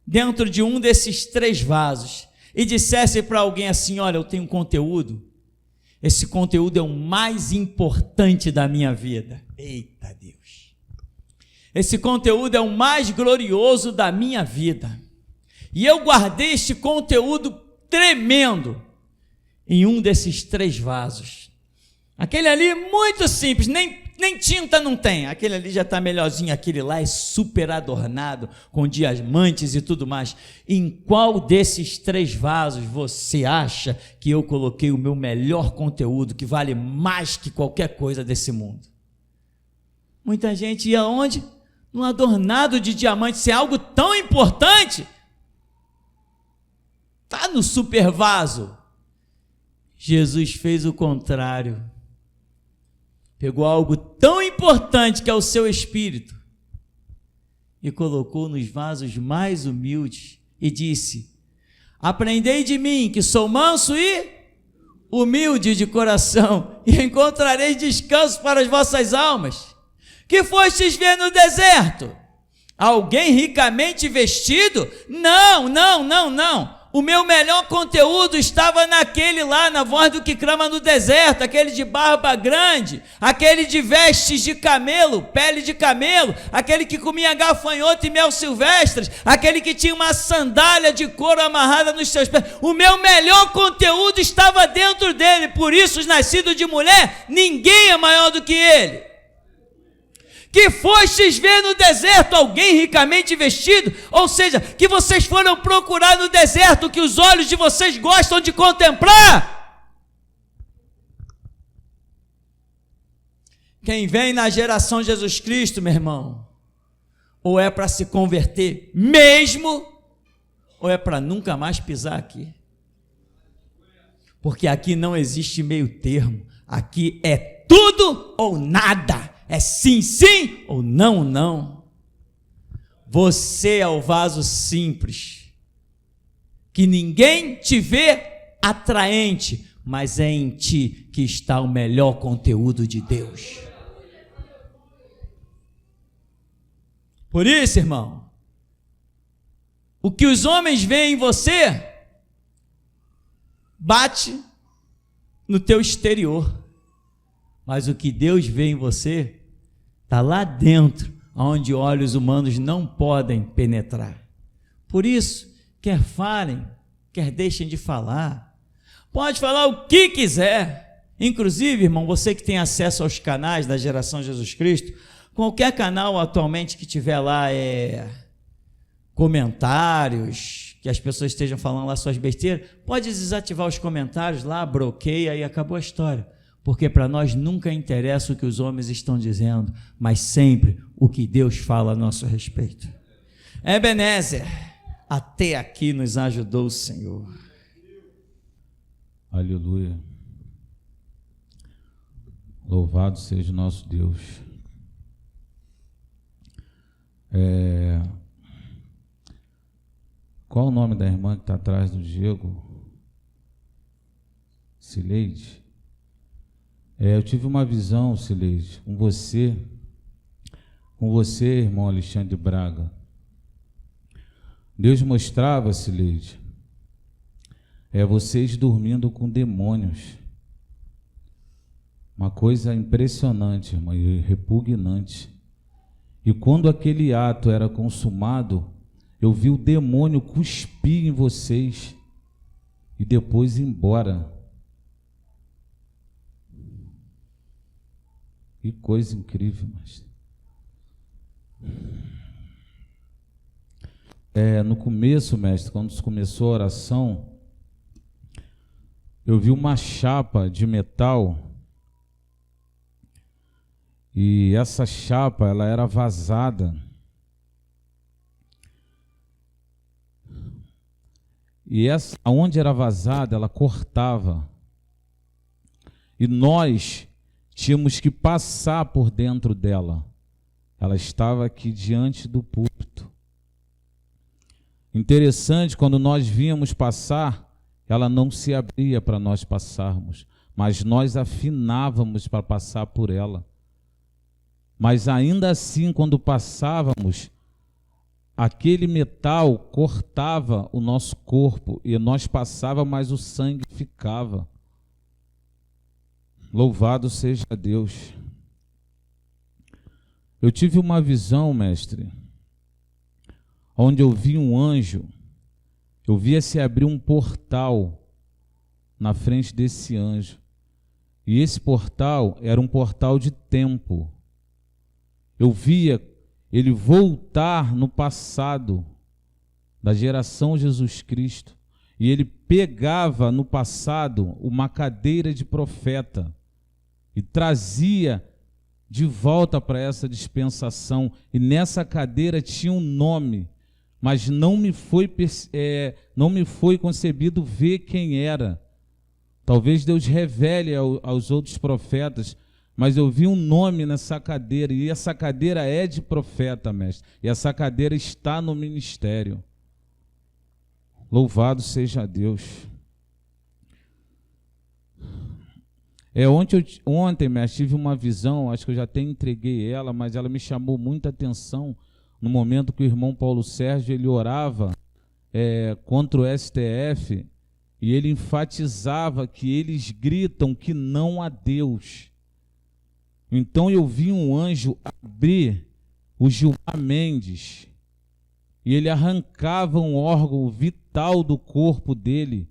dentro de um desses 3 vasos, e dissesse para alguém assim: olha, eu tenho um conteúdo, esse conteúdo é o mais importante da minha vida. Eita Deus! Esse conteúdo é o mais glorioso da minha vida, e eu guardei este conteúdo tremendo em um desses 3 vasos. Aquele ali muito simples, nem tinta não tem, aquele ali já está melhorzinho, aquele lá é super adornado, com diamantes e tudo mais. Em qual desses 3 vasos você acha que eu coloquei o meu melhor conteúdo, que vale mais que qualquer coisa desse mundo? Muita gente ia onde? No adornado de diamantes. Se é algo tão importante, está no super vaso. Jesus fez o contrário. Pegou algo tão importante que é o seu espírito e colocou nos vasos mais humildes e disse: aprendei de mim, que sou manso e humilde de coração, e encontrareis descanso para as vossas almas. Que fostes ver no deserto? Alguém ricamente vestido? Não. O meu melhor conteúdo estava naquele lá, na voz do que clama no deserto, aquele de barba grande, aquele de vestes de camelo, pele de camelo, aquele que comia gafanhoto e mel silvestres, aquele que tinha uma sandália de couro amarrada nos seus pés. O meu melhor conteúdo estava dentro dele, por isso, os nascidos de mulher, ninguém é maior do que ele. Que fostes ver no deserto? Alguém ricamente vestido? Ou seja, que vocês foram procurar no deserto, que os olhos de vocês gostam de contemplar? Quem vem na geração Jesus Cristo, meu irmão, ou é para se converter mesmo, ou é para nunca mais pisar aqui. Porque aqui não existe meio termo, aqui é tudo ou nada. É sim, sim, ou não, não. Você é o vaso simples, que ninguém te vê atraente, mas é em ti que está o melhor conteúdo de Deus. Por isso, irmão, o que os homens veem em você, bate no teu exterior, mas o que Deus vê em você, está lá dentro, onde olhos humanos não podem penetrar. Por isso, quer falem, quer deixem de falar, pode falar o que quiser. Inclusive, irmão, você que tem acesso aos canais da geração Jesus Cristo, qualquer canal atualmente que tiver lá comentários, que as pessoas estejam falando lá suas besteiras, pode desativar os comentários lá, bloqueia e acabou a história. Porque para nós nunca interessa o que os homens estão dizendo, mas sempre o que Deus fala a nosso respeito. Ebenezer, até aqui nos ajudou o Senhor. Aleluia. Louvado seja o nosso Deus. Qual o nome da irmã que está atrás do Diego? Cileide? Eu tive uma visão, Cileide, com você, irmão Alexandre Braga. Deus mostrava, Cileide, vocês dormindo com demônios. Uma coisa impressionante, irmão, e repugnante. E quando aquele ato era consumado, eu vi o demônio cuspir em vocês e depois ir embora. Que coisa incrível, mas... no começo, mestre, quando começou a oração, eu vi uma chapa de metal e essa chapa, ela era vazada E essa, onde era vazada, ela cortava. E nós tínhamos que passar por dentro dela. Ela estava aqui diante do púlpito. Interessante, quando nós víamos passar, ela não se abria para nós passarmos, mas nós afinávamos para passar por ela. Mas ainda assim, quando passávamos, aquele metal cortava o nosso corpo e nós passávamos, mas o sangue ficava. Louvado seja Deus. Eu tive uma visão, mestre, onde eu vi um anjo, eu via se abrir um portal na frente desse anjo. E esse portal era um portal de tempo. Eu via ele voltar no passado da geração Jesus Cristo. E ele pegava no passado uma cadeira de profeta e trazia de volta para essa dispensação. E nessa cadeira tinha um nome, mas não me foi concebido ver quem era. Talvez Deus revele aos outros profetas, mas eu vi um nome nessa cadeira, e essa cadeira é de profeta, mestre, e essa cadeira está no ministério. Louvado seja Deus. Ontem, mestre, tive uma visão, acho que eu já até entreguei ela, mas ela me chamou muita atenção, no momento que o irmão Paulo Sérgio ele orava contra o STF, e ele enfatizava que eles gritam que não há Deus. Então eu vi um anjo abrir o Gilmar Mendes, e ele arrancava um órgão vital do corpo dele.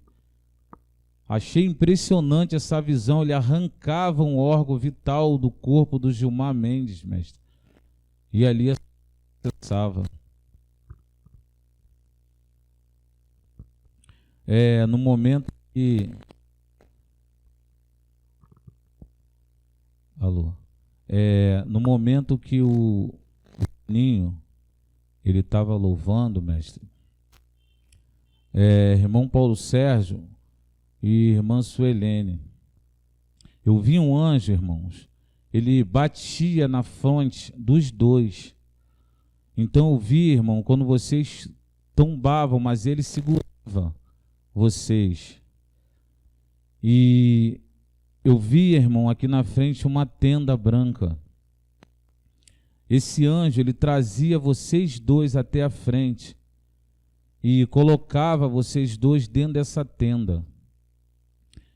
Achei impressionante essa visão, ele arrancava um órgão vital do corpo do Gilmar Mendes, mestre. E ali acessava. No momento que... Alô? No momento que o Ninho, ele estava louvando, mestre, irmão Paulo Sérgio e irmã Suelene, eu vi um anjo, irmãos, ele batia na fronte dos dois. Então eu vi, irmão, quando vocês tombavam, mas ele segurava vocês. E eu vi, irmão, aqui na frente uma tenda branca. Esse anjo, ele trazia vocês dois até a frente e colocava vocês dois dentro dessa tenda.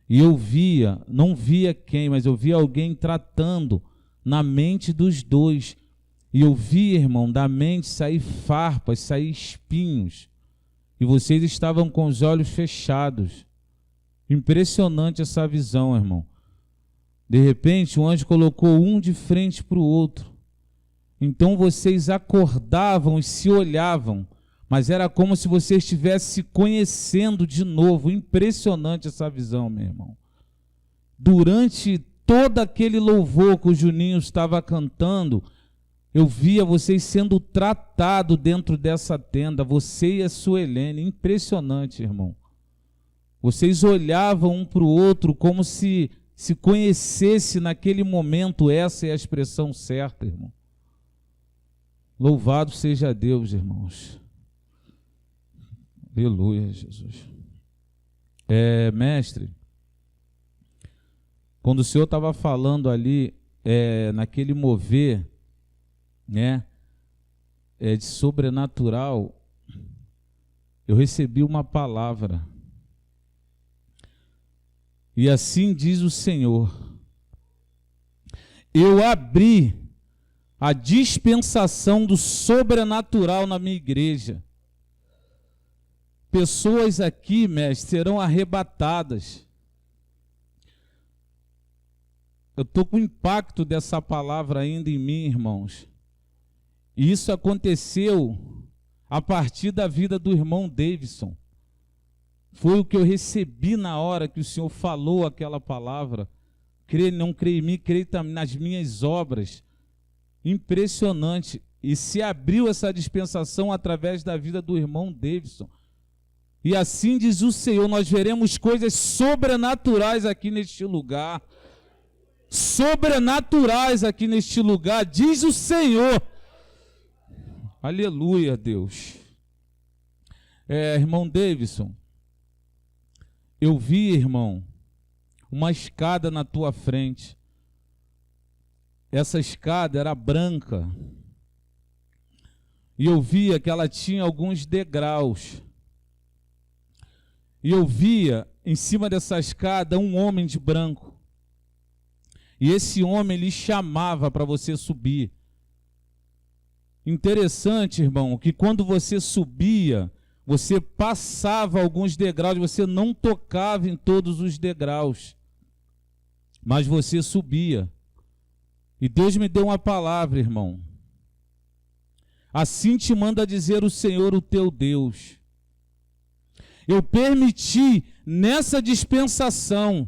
E eu via, não via quem, mas eu via alguém tratando na mente dos dois. E eu via, irmão, da mente sair farpas, sair espinhos. E vocês estavam com os olhos fechados. Impressionante essa visão, irmão. De repente, o anjo colocou um de frente para o outro. Então vocês acordavam e se olhavam, mas era como se vocês estivessem se conhecendo de novo. Impressionante essa visão, meu irmão. Durante todo aquele louvor que o Juninho estava cantando, eu via vocês sendo tratados dentro dessa tenda, você e a Suelene. Impressionante, irmão. Vocês olhavam um para o outro como se conhecesse naquele momento. Essa é a expressão certa, irmão. Louvado seja Deus, irmãos. Aleluia, Jesus. Mestre, quando o Senhor estava falando ali, naquele mover, né, de sobrenatural, eu recebi uma palavra. E assim diz o Senhor: eu abri a dispensação do sobrenatural na minha igreja. Pessoas aqui, mestre, serão arrebatadas. Eu estou com o impacto dessa palavra ainda em mim, irmãos. E isso aconteceu a partir da vida do irmão Davidson. Foi o que eu recebi na hora que o Senhor falou aquela palavra. Não creia em mim, creia também nas minhas obras. Impressionante. E se abriu essa dispensação através da vida do irmão Davidson. E assim diz o Senhor, nós veremos coisas sobrenaturais aqui neste lugar. Sobrenaturais aqui neste lugar, diz o Senhor. Aleluia, Deus. Irmão Davidson, eu vi, irmão, uma escada na tua frente. Essa escada era branca. E eu via que ela tinha alguns degraus. E eu via em cima dessa escada um homem de branco. E esse homem lhe chamava para você subir. Interessante, irmão, que quando você subia, você passava alguns degraus, você não tocava em todos os degraus, mas você subia. E Deus me deu uma palavra, irmão. Assim te manda dizer o Senhor, o teu Deus. Eu permiti nessa dispensação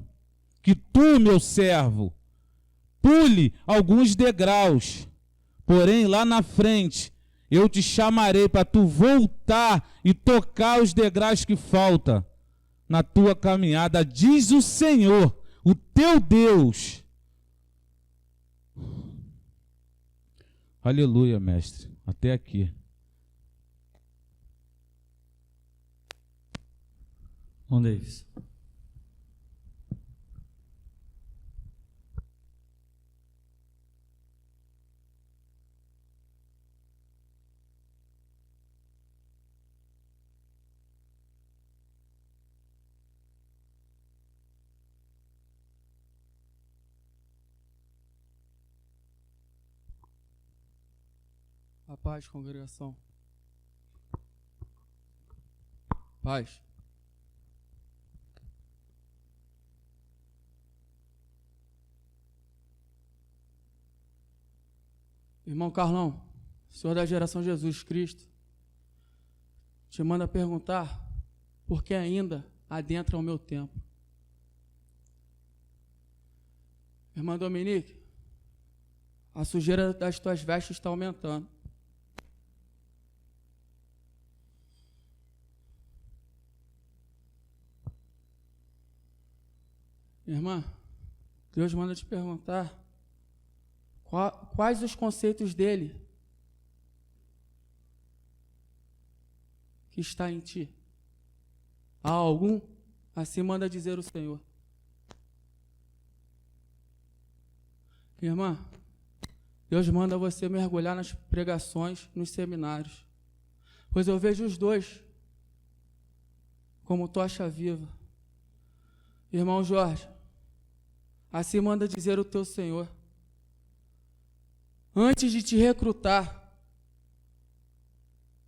que tu, meu servo, pule alguns degraus, porém lá na frente eu te chamarei para tu voltar e tocar os degraus que faltam na tua caminhada, diz o Senhor, o teu Deus. Aleluia, mestre, até aqui. Bom, Davis. A paz, congregação. Paz. Irmão Carlão, Senhor da geração Jesus Cristo, te manda perguntar por que ainda adentra o meu tempo. Irmã Dominique, a sujeira das tuas vestes está aumentando. Irmã, Deus manda te perguntar quais os conceitos dele que está em ti. Há algum? Assim manda dizer o Senhor. Irmã, Deus manda você mergulhar nas pregações, nos seminários, pois eu vejo os dois como tocha viva. Irmão Jorge, assim manda dizer o teu Senhor. Antes de te recrutar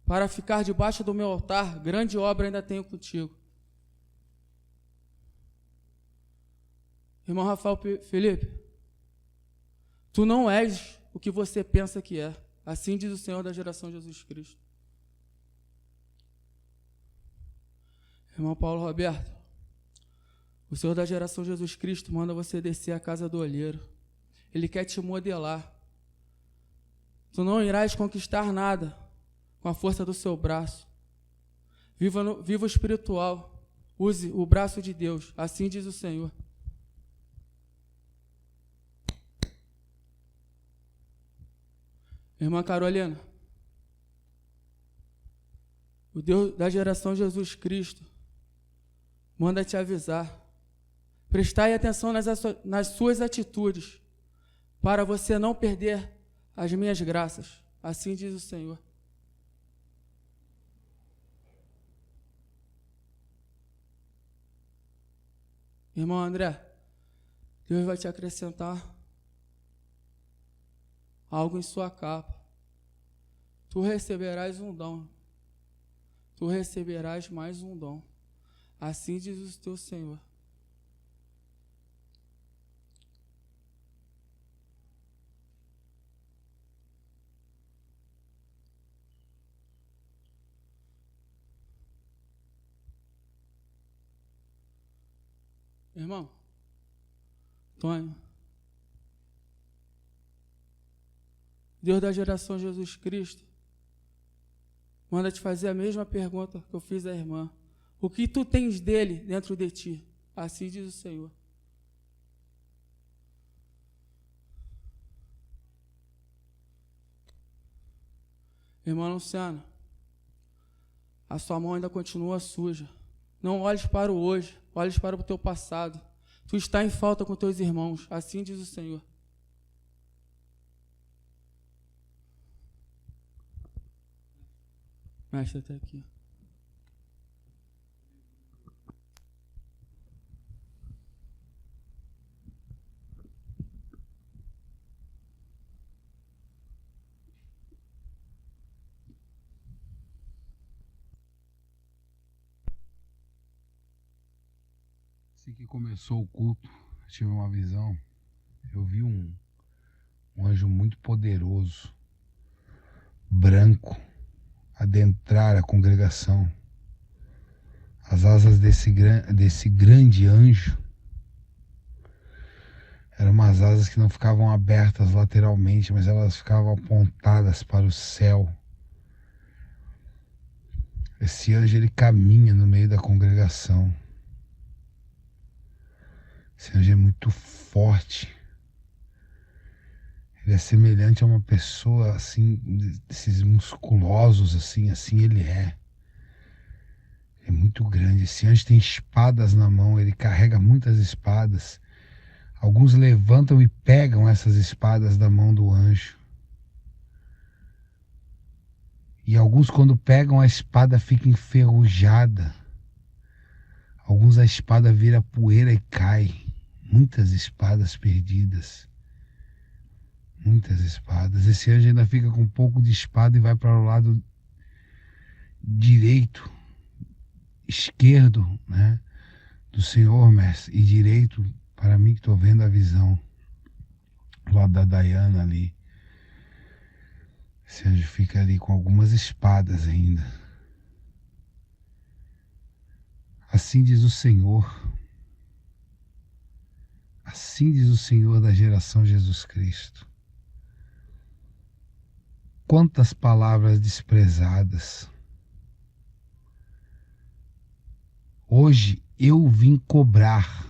para ficar debaixo do meu altar, grande obra ainda tenho contigo. Irmão Rafael Felipe, tu não és o que você pensa que é. Assim diz o Senhor da geração Jesus Cristo. Irmão Paulo Roberto, o Senhor da geração Jesus Cristo manda você descer à casa do olheiro. Ele quer te modelar. Tu não irás conquistar nada com a força do seu braço. Viva o espiritual. Use o braço de Deus. Assim diz o Senhor. Irmã Carolina, o Deus da geração Jesus Cristo manda te avisar. Prestai atenção nas suas atitudes, para você não perder as minhas graças. Assim diz o Senhor. Irmão André, Deus vai te acrescentar algo em sua capa. Tu receberás um dom. Tu receberás mais um dom. Assim diz o teu Senhor. Irmão, Tônio, Deus da geração Jesus Cristo manda te fazer a mesma pergunta que eu fiz à irmã. o que tu tens dele dentro de ti. Assim diz o Senhor. Irmã Luciana, a sua mão ainda continua suja. Não olhes para o hoje, olhes para o teu passado. Tu está em falta com teus irmãos, assim diz o Senhor. Mestre, até aqui. Assim que começou o culto, eu tive uma visão. Eu vi um anjo muito poderoso, branco, adentrar a congregação. As asas desse grande anjo eram umas asas que não ficavam abertas lateralmente, mas elas ficavam apontadas para o céu. Esse anjo, ele caminha no meio da congregação. Esse anjo é muito forte. Ele é semelhante a uma pessoa assim, esses musculosos assim ele é. É muito grande. Esse anjo tem espadas na mão, ele carrega muitas espadas. Alguns levantam e pegam essas espadas da mão do anjo. E alguns, quando pegam a espada, fica enferrujada. Alguns, a espada vira poeira e cai. Muitas espadas perdidas. Muitas espadas. Esse anjo ainda fica com um pouco de espada e vai para o lado direito, esquerdo, né, do Senhor, mestre, e direito para mim que estou vendo a visão. Do lado da Dayana ali. Esse anjo fica ali com algumas espadas ainda. Assim diz o Senhor. Assim diz o Senhor da geração Jesus Cristo. Quantas palavras desprezadas. Hoje eu vim cobrar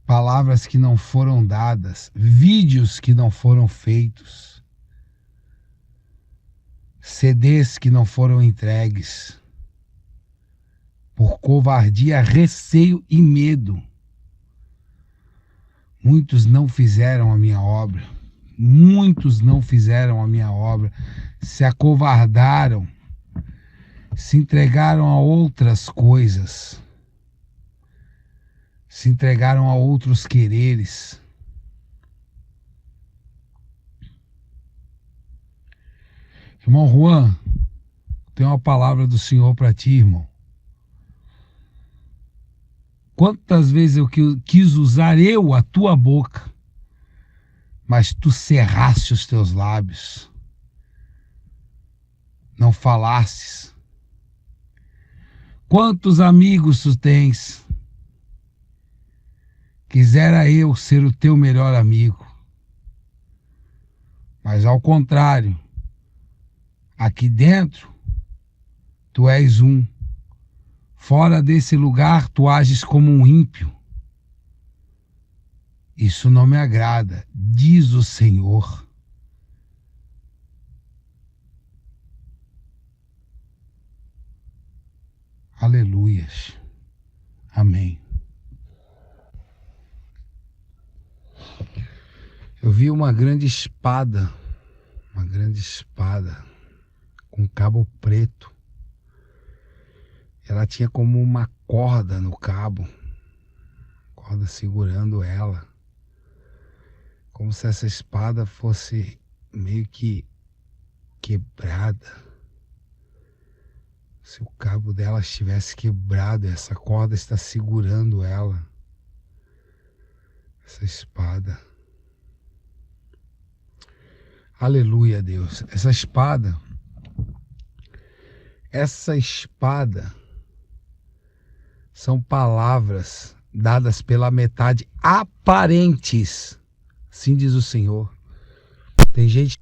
palavras que não foram dadas, vídeos que não foram feitos, CDs que não foram entregues, por covardia, receio e medo. Muitos não fizeram a minha obra. Muitos não fizeram a minha obra. Se acovardaram. Se entregaram a outras coisas. Se entregaram a outros quereres. Irmão Juan, tem uma palavra do Senhor para ti, irmão. Quantas vezes eu quis usar a tua boca, mas tu cerraste os teus lábios, não falastes. Quantos amigos tu tens? Quisera eu ser o teu melhor amigo, mas ao contrário, aqui dentro tu és um. Fora desse lugar, tu ages como um ímpio. Isso não me agrada, diz o Senhor. Aleluias. Amém. Eu vi uma grande espada com cabo preto. Ela tinha como uma corda no cabo, corda segurando ela, como se essa espada fosse meio que quebrada, se o cabo dela estivesse quebrado, essa corda está segurando ela, essa espada. Aleluia, Deus. Essa espada são palavras dadas pela metade, aparentes. Assim diz o Senhor. Tem gente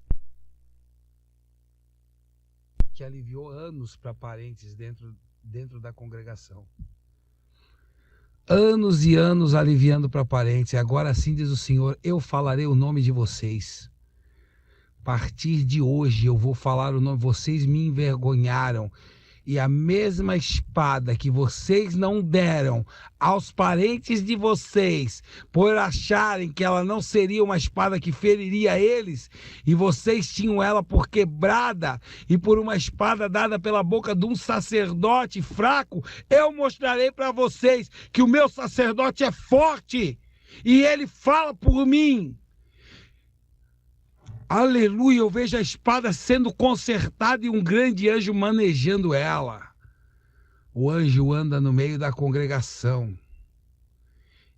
que aliviou anos para parentes dentro dentro da congregação. Anos e anos aliviando para parentes. E agora sim diz o Senhor, eu falarei o nome de vocês. A partir de hoje eu vou falar o nome. Vocês me envergonharam. E a mesma espada que vocês não deram aos parentes de vocês, por acharem que ela não seria uma espada que feriria eles, e vocês tinham ela por quebrada e por uma espada dada pela boca de um sacerdote fraco, eu mostrarei para vocês que o meu sacerdote é forte e ele fala por mim. Aleluia, eu vejo a espada sendo consertada e um grande anjo manejando ela. O anjo anda no meio da congregação.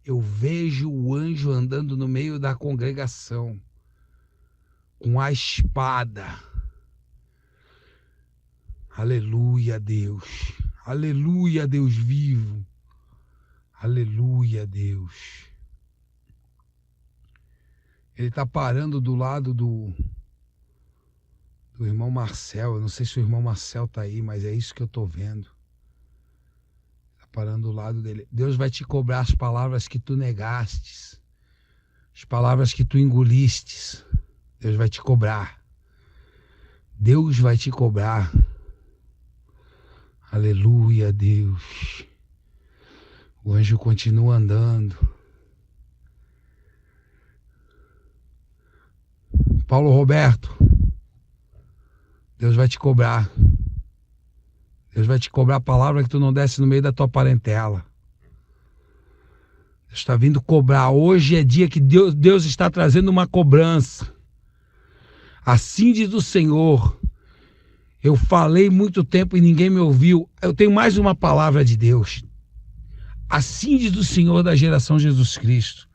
Eu vejo o anjo andando no meio da congregação, com a espada. Aleluia, Deus. Aleluia, Deus vivo. Aleluia, Deus. Ele está parando do lado do irmão Marcel. Eu não sei se o irmão Marcel está aí, mas é isso que eu estou vendo. Está parando do lado dele. Deus vai te cobrar as palavras que tu negastes, as palavras que tu engolistes. Deus vai te cobrar. Deus vai te cobrar. Aleluia, Deus. O anjo continua andando. Paulo Roberto, Deus vai te cobrar. Deus vai te cobrar a palavra que tu não desse no meio da tua parentela. Deus está vindo cobrar. Hoje é dia que Deus está trazendo uma cobrança. Assim diz o Senhor. Eu falei muito tempo e ninguém me ouviu. Eu tenho mais uma palavra de Deus. Assim diz o Senhor da geração Jesus Cristo.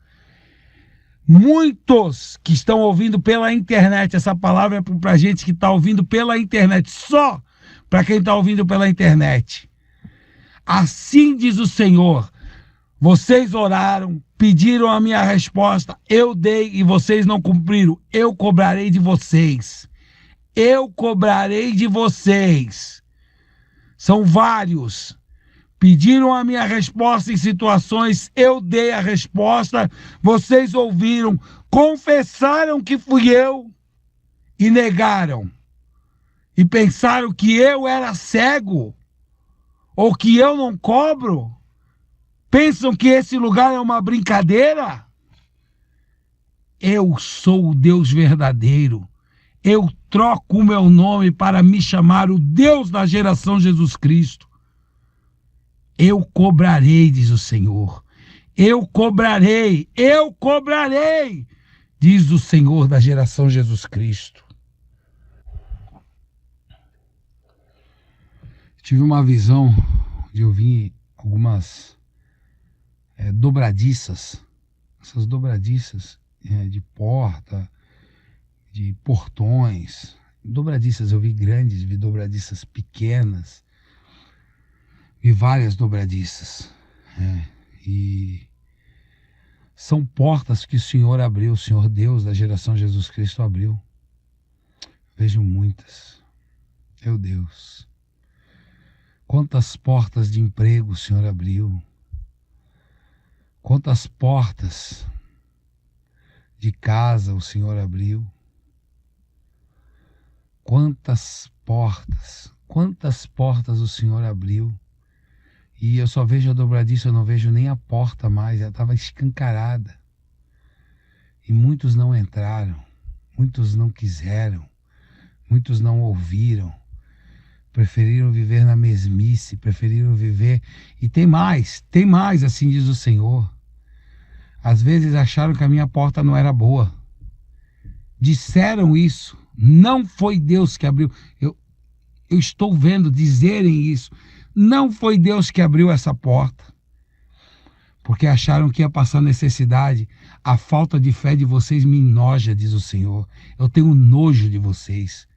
Muitos que estão ouvindo pela internet, essa palavra é para gente que está ouvindo pela internet, só para quem está ouvindo pela internet. Assim diz o Senhor, vocês oraram, pediram a minha resposta, eu dei e vocês não cumpriram, eu cobrarei de vocês. Eu cobrarei de vocês. São vários. Pediram a minha resposta em situações, eu dei a resposta, vocês ouviram, confessaram que fui eu e negaram. E pensaram que eu era cego ou que eu não cobro. Pensam que esse lugar é uma brincadeira? Eu sou o Deus verdadeiro. Eu troco o meu nome para me chamar o Deus da geração Jesus Cristo. Eu cobrarei, diz o Senhor. Eu cobrarei, diz o Senhor da geração Jesus Cristo. Tive uma visão de eu vi algumas dobradiças. Essas dobradiças de porta, de portões. Dobradiças eu vi grandes, vi dobradiças pequenas. Vi várias dobradiças, e são portas que o Senhor abriu, o Senhor Deus da geração Jesus Cristo abriu. Vejo muitas, meu Deus, quantas portas de emprego o Senhor abriu, quantas portas de casa o Senhor abriu, quantas portas o Senhor abriu. E eu só vejo a dobradiça, eu não vejo nem a porta mais, ela estava escancarada. E muitos não entraram, muitos não quiseram, muitos não ouviram, preferiram viver na mesmice, preferiram viver... E tem mais, assim diz o Senhor. Às vezes acharam que a minha porta não era boa. Disseram isso, não foi Deus que abriu. Eu estou vendo dizerem isso. Não foi Deus que abriu essa porta, porque acharam que ia passar necessidade. A falta de fé de vocês me enoja, diz o Senhor. Eu tenho nojo de vocês.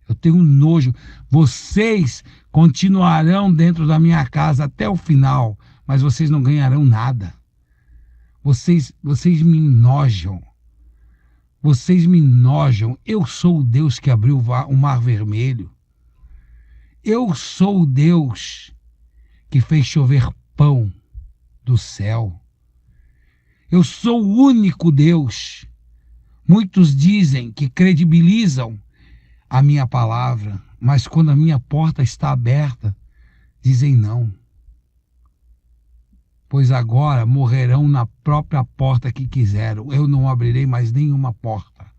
Eu tenho nojo. Vocês continuarão dentro da minha casa até o final, mas vocês não ganharão nada. Vocês me enojam. Vocês me enojam. Eu sou o Deus que abriu o mar vermelho. Eu sou o Deus que fez chover pão do céu. Eu sou o único Deus. Muitos dizem que credibilizam a minha palavra, mas quando a minha porta está aberta, dizem não. Pois agora morrerão na própria porta que quiseram. Eu não abrirei mais nenhuma porta.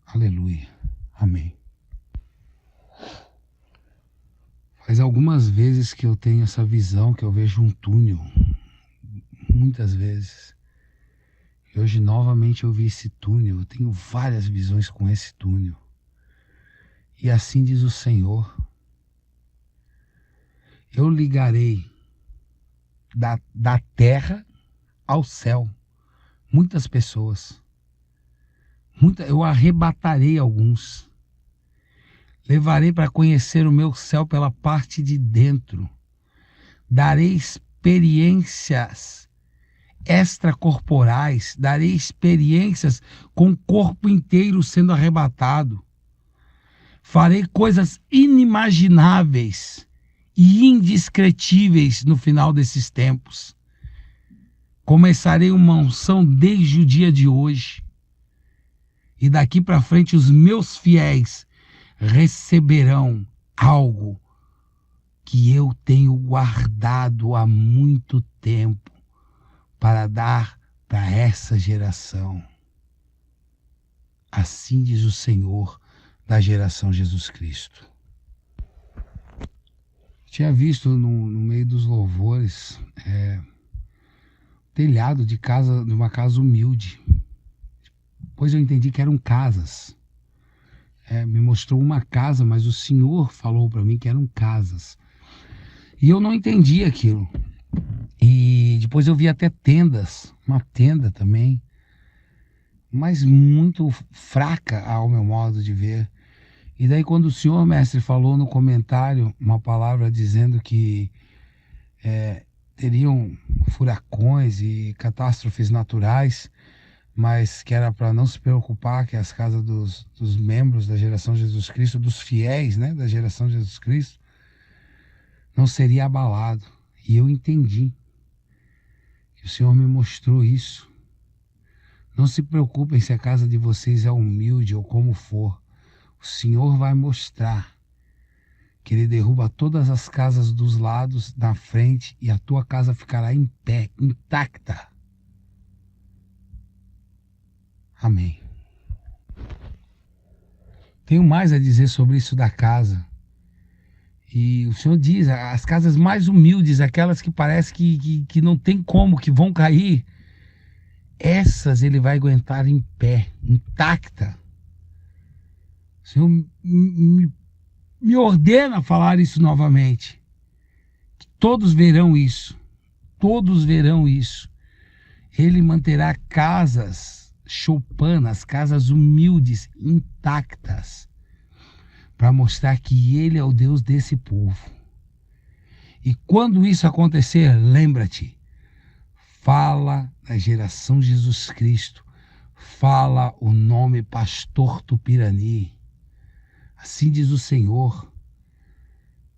Aleluia. Amém. Faz algumas vezes que eu tenho essa visão, que eu vejo um túnel. Muitas vezes. E hoje novamente eu vi esse túnel. Eu tenho várias visões com esse túnel. E assim diz o Senhor. Eu ligarei da terra ao céu muitas pessoas. Eu arrebatarei alguns. Levarei para conhecer o meu céu pela parte de dentro. Darei experiências extracorporais. Darei experiências com o corpo inteiro sendo arrebatado. Farei coisas inimagináveis e indescritíveis no final desses tempos. Começarei uma unção desde o dia de hoje. E daqui para frente os meus fiéis receberão algo que eu tenho guardado há muito tempo para dar para essa geração. Assim diz o Senhor da geração Jesus Cristo. Tinha visto no meio dos louvores telhado de uma casa humilde. Depois eu entendi que eram casas. Me mostrou uma casa, mas o Senhor falou para mim que eram casas. E eu não entendi aquilo. E depois eu vi até tendas, uma tenda também, mas muito fraca ao meu modo de ver. E daí quando o senhor mestre falou no comentário uma palavra dizendo que teriam furacões e catástrofes naturais, mas que era para não se preocupar, que as casas dos membros da geração Jesus Cristo, dos fiéis, né, da geração Jesus Cristo, não seria abalado. E eu entendi que o Senhor me mostrou isso. Não se preocupem se a casa de vocês é humilde ou como for. O Senhor vai mostrar que Ele derruba todas as casas dos lados, na frente, e a tua casa ficará em pé, intacta. Amém. Tenho mais a dizer sobre isso da casa. E o Senhor diz, as casas mais humildes, aquelas que parece que não tem como, que vão cair, essas Ele vai aguentar em pé, intacta. O Senhor me ordena falar isso novamente. Que todos verão isso. Todos verão isso. Ele manterá casas choupanas, casas humildes, intactas, para mostrar que Ele é o Deus desse povo. E quando isso acontecer, lembra-te, fala da geração Jesus Cristo, fala o nome Pastor Tupirani. Assim diz o Senhor,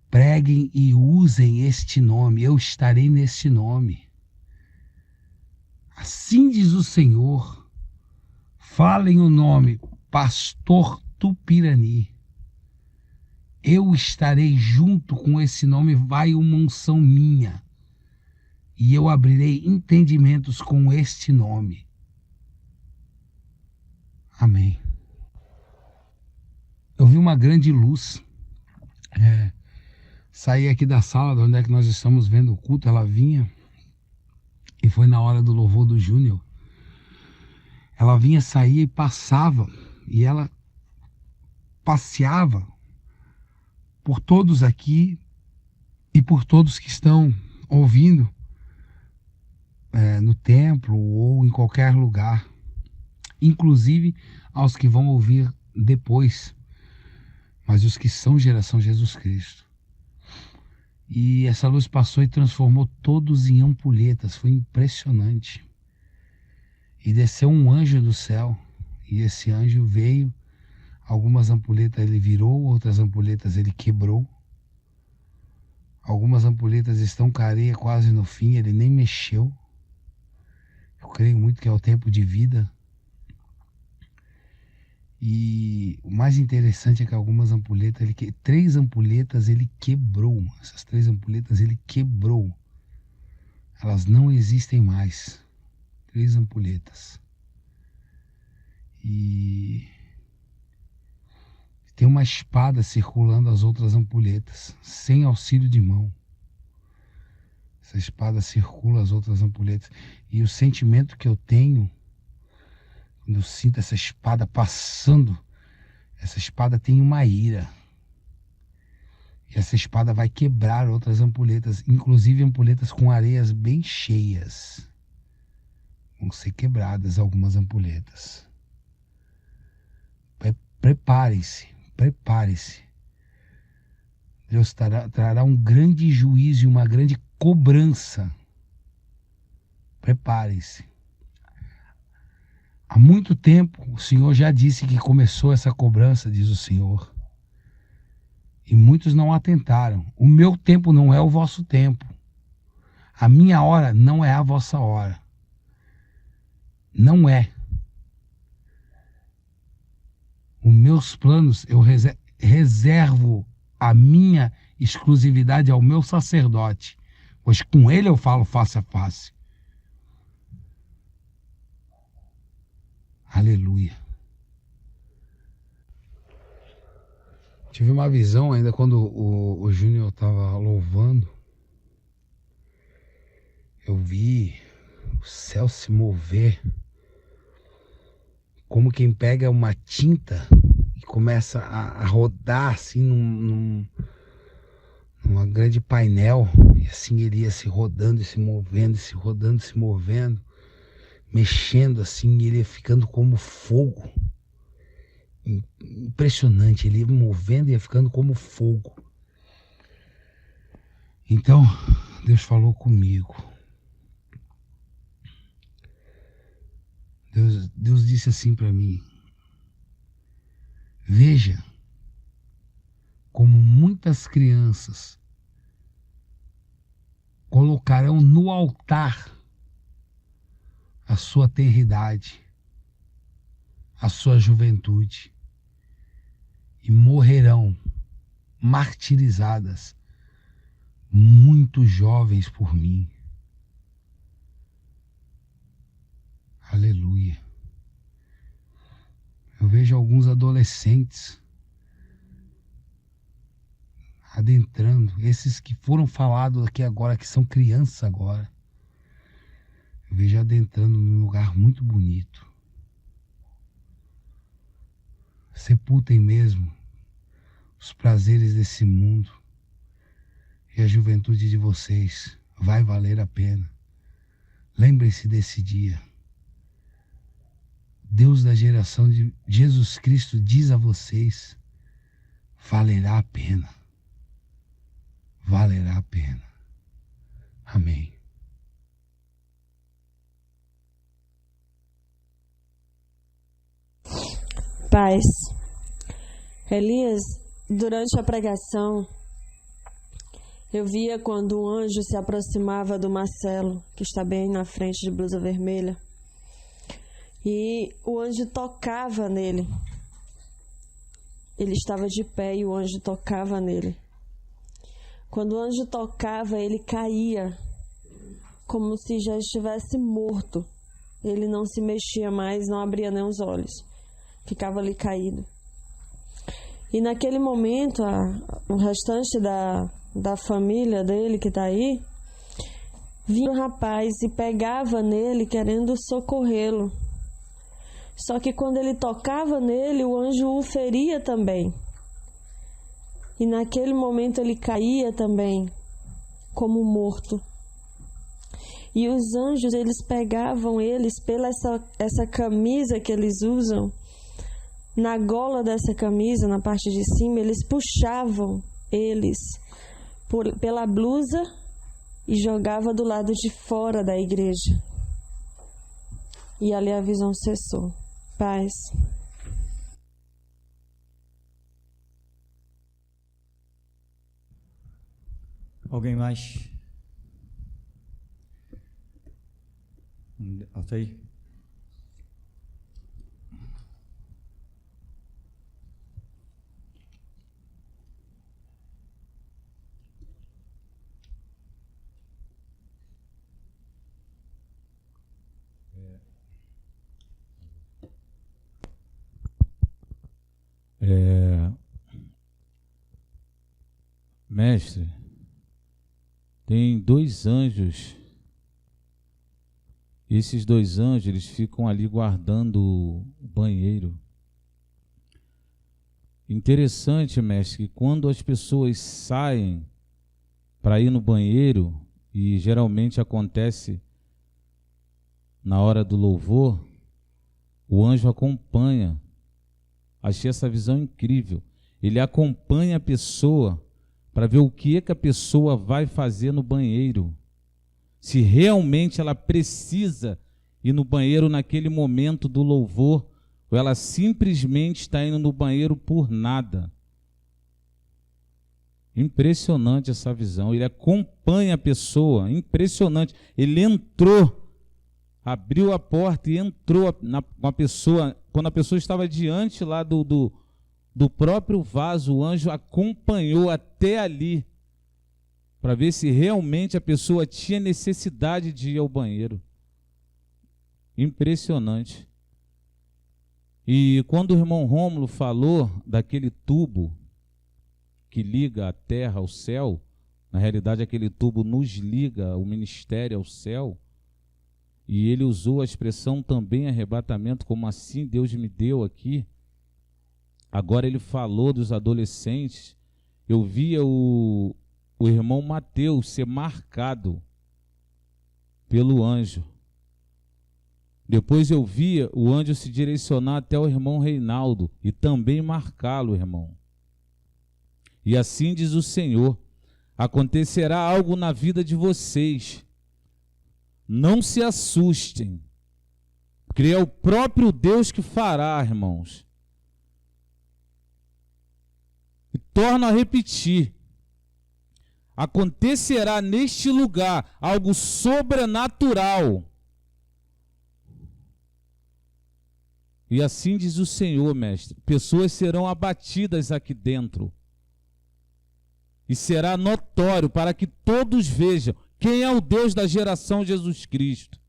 preguem e usem este nome, eu estarei neste nome. Assim diz o Senhor, falem o nome Pastor Tupirani. Eu estarei junto com esse nome, vai uma unção minha. E eu abrirei entendimentos com este nome. Amém. Eu vi uma grande luz. Saí aqui da sala de onde é que nós estamos vendo o culto, ela vinha. E foi na hora do louvor do Júnior. Ela vinha, saía e passava. E ela passeava por todos aqui e por todos que estão ouvindo no templo ou em qualquer lugar, inclusive aos que vão ouvir depois, mas os que são geração Jesus Cristo. E essa luz passou e transformou todos em ampulhetas, foi impressionante. E desceu um anjo do céu, e esse anjo veio Algumas ampulhetas ele virou, outras ampulhetas ele quebrou. Algumas ampulhetas estão com a areia quase no fim, ele nem mexeu. Eu creio muito que é o tempo de vida. E o mais interessante é que algumas ampulhetas, 3 ampulhetas ele quebrou. Essas 3 ampulhetas ele quebrou. Elas não existem mais. 3 ampulhetas. E tem uma espada circulando as outras ampulhetas, sem auxílio de mão. Essa espada circula as outras ampulhetas. E o sentimento que eu tenho, quando eu sinto essa espada passando, essa espada tem uma ira. E essa espada vai quebrar outras ampulhetas, inclusive ampulhetas com areias bem cheias. Vão ser quebradas algumas ampulhetas. Prepare-se, prepare-se. Deus trará um grande juízo e uma grande cobrança. Prepare-se. Há muito tempo o Senhor já disse que começou essa cobrança, diz o Senhor. E muitos não atentaram. O meu tempo não é o vosso tempo. A minha hora não é a vossa hora. Não é. Os meus planos, eu reservo a minha exclusividade ao meu sacerdote, pois com ele eu falo face a face. Aleluia. Tive uma visão ainda quando o Júnior estava louvando. Eu vi o céu se mover, como quem pega uma tinta e começa a rodar assim numa grande painel, e assim ele ia se rodando e se movendo, se rodando e se movendo, mexendo assim, e ele ia ficando como fogo. Impressionante, ele ia movendo e ia ficando como fogo. Então Deus falou comigo. Deus disse assim para mim: veja como muitas crianças colocarão no altar a sua tenridade, a sua juventude, e morrerão martirizadas, muito jovens por mim. Aleluia. Eu vejo alguns adolescentes adentrando, esses que foram falados aqui agora, que são crianças agora. Eu vejo adentrando num lugar muito bonito. Sepultem mesmo os prazeres desse mundo, e a juventude de vocês vai valer a pena. Lembrem-se desse dia. Deus da geração de Jesus Cristo diz a vocês: valerá a pena. Valerá a pena. Amém. Paz. Elias, durante a pregação, eu via quando um anjo se aproximava do Marcelo, que está bem na frente de blusa vermelha, e o anjo tocava nele. Ele estava de pé e o anjo tocava nele. Quando o anjo tocava, ele caía, como se já estivesse morto. Ele não se mexia mais, não abria nem os olhos. Ficava ali caído. E naquele momento, o restante da família dele que está aí, vinha um rapaz e pegava nele querendo socorrê-lo. Só que quando ele tocava nele, o anjo o feria também. E naquele momento ele caía também, como morto. E os anjos, eles pegavam eles pela essa camisa que eles usam. Na gola dessa camisa, na parte de cima, eles puxavam eles pela blusa e jogavam do lado de fora da igreja. E ali a visão cessou. Paz. Alguém mais? Alta aí. Mestre, tem 2 anjos. Esses 2 anjos, eles ficam ali guardando o banheiro. Interessante, mestre, que quando as pessoas saem para ir no banheiro, e geralmente acontece na hora do louvor, o anjo acompanha. Achei essa visão incrível. Ele acompanha a pessoa para ver o que é que a pessoa vai fazer no banheiro. Se realmente ela precisa ir no banheiro naquele momento do louvor, ou ela simplesmente está indo no banheiro por nada. Impressionante essa visão. Ele acompanha a pessoa, impressionante. Ele entrou, abriu a porta e entrou com a pessoa. Quando a pessoa estava diante lá do próprio vaso, o anjo acompanhou até ali, para ver se realmente a pessoa tinha necessidade de ir ao banheiro. Impressionante. E quando o irmão Rômulo falou daquele tubo que liga a terra ao céu, na realidade aquele tubo nos liga o ministério ao céu, e ele usou a expressão também arrebatamento, como assim Deus me deu aqui. Agora ele falou dos adolescentes. Eu via o irmão Mateus ser marcado pelo anjo. Depois eu via o anjo se direcionar até o irmão Reinaldo e também marcá-lo, irmão. E assim diz o Senhor: acontecerá algo na vida de vocês. Não se assustem, porque é o próprio Deus que fará, irmãos. E torno a repetir: acontecerá neste lugar algo sobrenatural. E assim diz o Senhor, mestre: pessoas serão abatidas aqui dentro. E será notório para que todos vejam quem é o Deus da geração Jesus Cristo.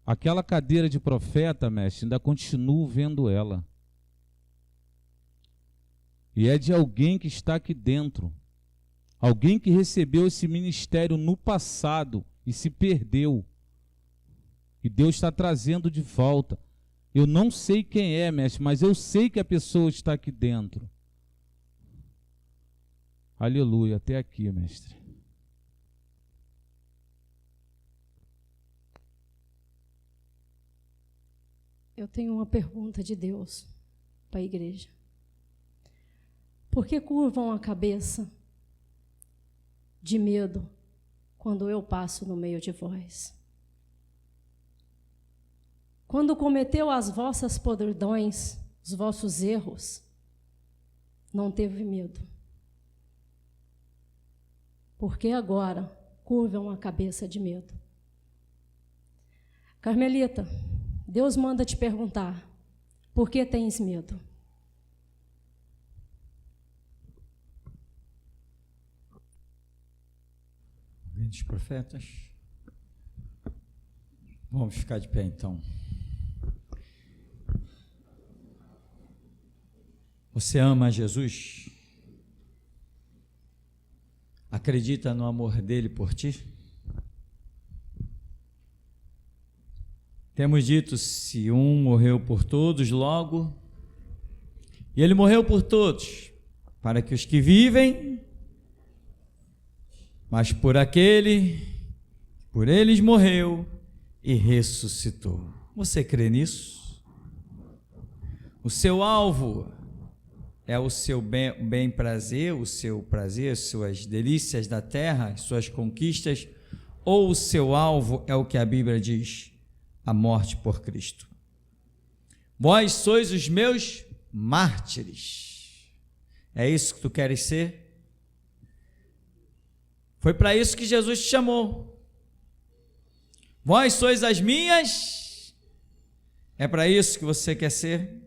Aquela cadeira de profeta, mestre, ainda continuo vendo ela. E é de alguém que está aqui dentro. Alguém que recebeu esse ministério no passado e se perdeu. E Deus está trazendo de volta. Eu não sei quem é, mestre, mas eu sei que a pessoa está aqui dentro. Aleluia, até aqui, mestre. Eu tenho uma pergunta de Deus para a igreja. Por que curvam a cabeça de medo quando eu passo no meio de vós? Quando cometeu as vossas podridões, os vossos erros, não teve medo. Por que agora curvam a cabeça de medo? Carmelita, Deus manda te perguntar: por que tens medo? Grandes profetas. Vamos ficar de pé então. Você ama Jesus? Acredita no amor dele por ti? Temos dito, se um morreu por todos, logo, e ele morreu por todos, para que os que vivem, mas por aquele, por eles morreu e ressuscitou. Você crê nisso? O seu alvo é o seu bem-prazer, o seu prazer, suas delícias da terra, suas conquistas, ou o seu alvo é o que a Bíblia diz? A morte por Cristo. Vós sois os meus mártires. É isso que tu queres ser? Foi para isso que Jesus te chamou. Vós sois as minhas. É para isso que você quer ser?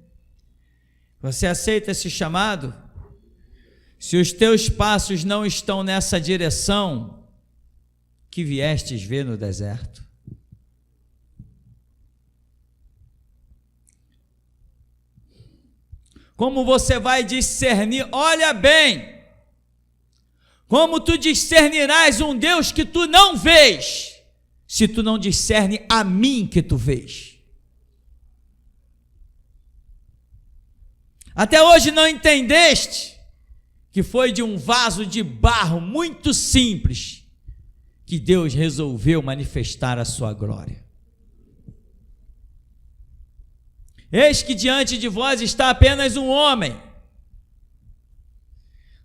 Você aceita esse chamado? Se os teus passos não estão nessa direção, que viestes ver no deserto? Como você vai discernir? Olha bem, como tu discernirás um Deus que tu não vês, se tu não discerne a mim que tu vês? Até hoje não entendeste que foi de um vaso de barro muito simples que Deus resolveu manifestar a sua glória. Eis que diante de vós está apenas um homem,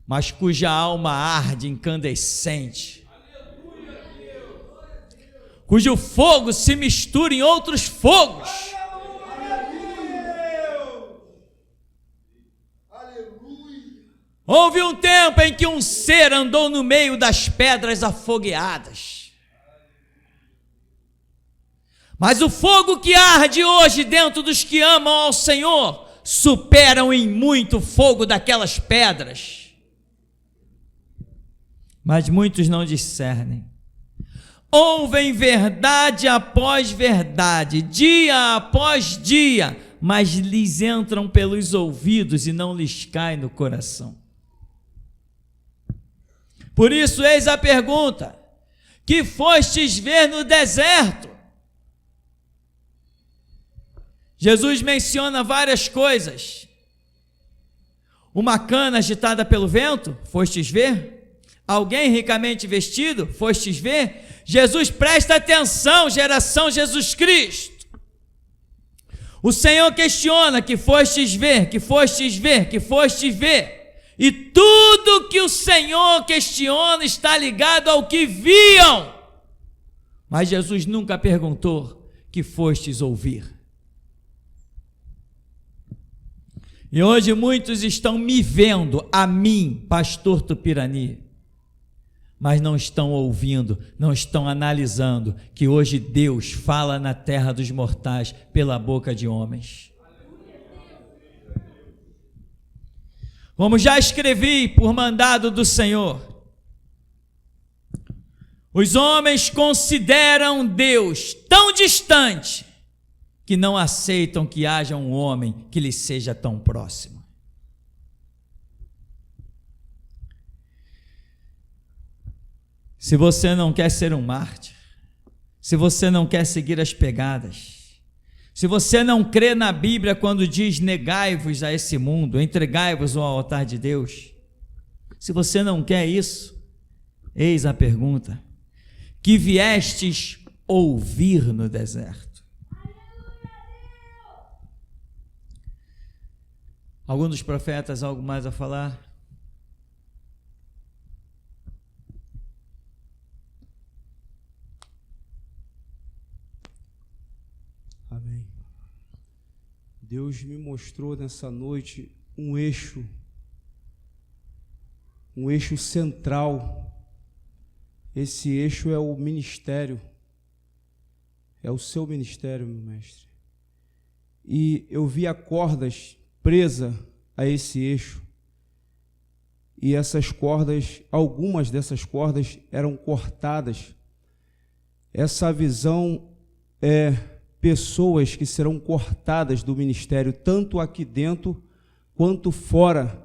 mas cuja alma arde incandescente, cujo fogo se mistura em outros fogos. Houve um tempo em que um ser andou no meio das pedras afogueadas. Mas o fogo que arde hoje dentro dos que amam ao Senhor superam em muito o fogo daquelas pedras. Mas muitos não discernem. Ouvem verdade após verdade, dia após dia, mas lhes entram pelos ouvidos e não lhes cai no coração. Por isso, eis a pergunta: que fostes ver no deserto? Jesus menciona várias coisas. Uma cana agitada pelo vento, fostes ver? Alguém ricamente vestido, fostes ver? Jesus, presta atenção, geração Jesus Cristo. O Senhor questiona: que fostes ver, que fostes ver, que fostes ver. E tudo que o Senhor questiona está ligado ao que viam. Mas Jesus nunca perguntou: que fostes ouvir? E hoje muitos estão me vendo, a mim, pastor Tupirani, mas não estão ouvindo, não estão analisando que hoje Deus fala na terra dos mortais pela boca de homens. Como já escrevi por mandado do Senhor, os homens consideram Deus tão distante que não aceitam que haja um homem que lhe seja tão próximo. Se você não quer ser um mártir, se você não quer seguir as pegadas, se você não crê na Bíblia quando diz negai-vos a esse mundo, entregai-vos ao altar de Deus, se você não quer isso, eis a pergunta: que viestes ouvir no deserto? Algum dos profetas, algo mais a falar? Amém. Deus me mostrou nessa noite um eixo central. Esse eixo é o ministério, é o seu ministério, meu mestre. E eu via cordas presa a esse eixo, e essas cordas, algumas dessas cordas eram cortadas. Essa visão é pessoas que serão cortadas do ministério, tanto aqui dentro quanto fora.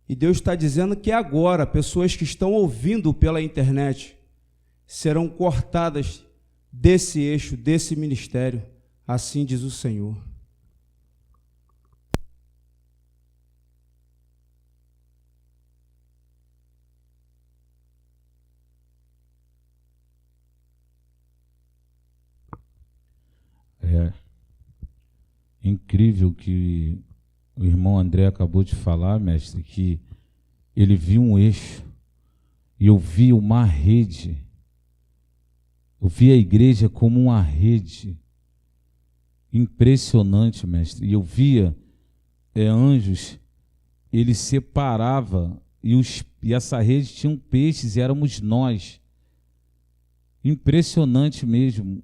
E Deus está dizendo que agora, pessoas que estão ouvindo pela internet serão cortadas desse eixo, desse ministério, assim diz o Senhor. É incrível que o irmão André acabou de falar, mestre, que ele viu um eixo e eu vi uma rede. Eu vi a igreja como uma rede impressionante, mestre. E eu via anjos, ele separava, e essa rede tinha peixes, e éramos nós. Impressionante mesmo.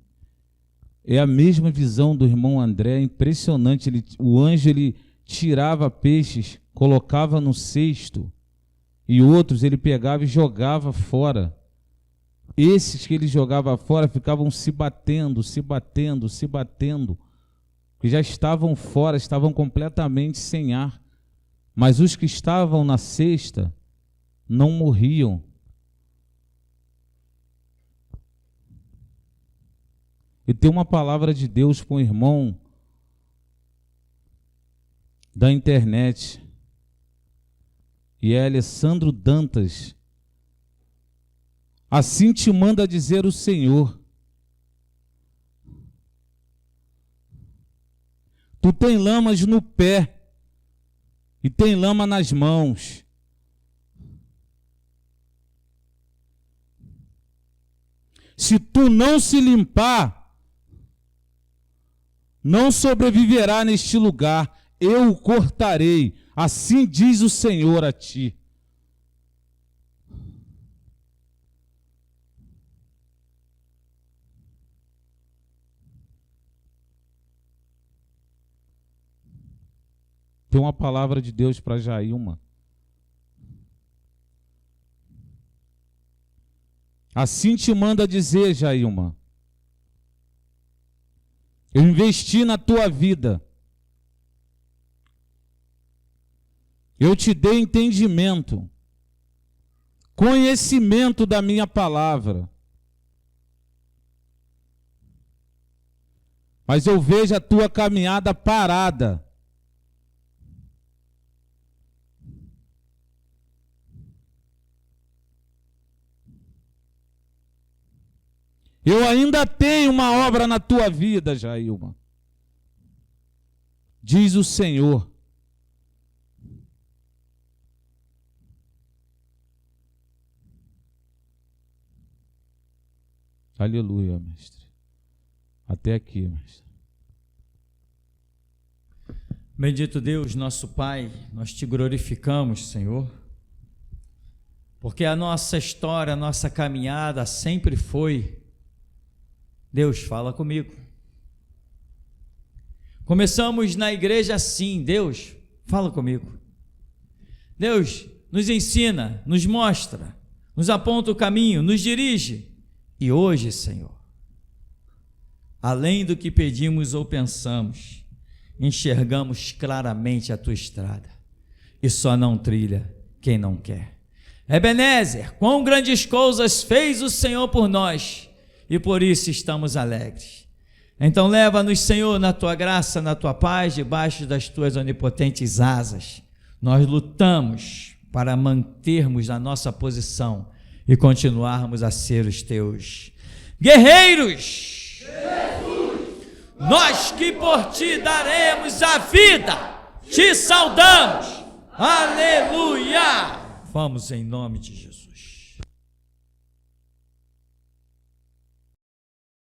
É a mesma visão do irmão André, impressionante. O anjo ele tirava peixes, colocava no cesto, e outros ele pegava e jogava fora. Esses que ele jogava fora ficavam se batendo, que já estavam fora, estavam completamente sem ar. Mas os que estavam na cesta não morriam. E tem uma palavra de Deus para um irmão da internet, e é Alessandro Dantas. Assim te manda dizer o Senhor: tu tem lamas no pé e tem lama nas mãos. Se tu não se limpar, não sobreviverá neste lugar. Eu o cortarei. Assim diz o Senhor a ti. Tem uma palavra de Deus para Jailma. Assim te manda dizer, Jailma: eu investi na tua vida. Eu te dei entendimento, conhecimento da minha palavra. Mas eu vejo a tua caminhada parada. Eu ainda tenho uma obra na tua vida, Jailma. Diz o Senhor. Aleluia, mestre. Até aqui, mestre. Bendito Deus, nosso Pai, nós te glorificamos, Senhor, porque a nossa história, a nossa caminhada sempre foi: Deus, fala comigo. Começamos na igreja assim: Deus, fala comigo. Deus nos ensina, nos mostra, nos aponta o caminho, nos dirige. E hoje, Senhor, além do que pedimos ou pensamos, enxergamos claramente a tua estrada, e só não trilha quem não quer. Ebenezer, quão grandes coisas fez o Senhor por nós, e por isso estamos alegres. Então leva-nos, Senhor, na tua graça, na tua paz, debaixo das tuas onipotentes asas. Nós lutamos para mantermos a nossa posição e continuarmos a ser os teus guerreiros. Jesus, nós que por ti daremos a vida, te saudamos. Aleluia! Vamos em nome de Jesus.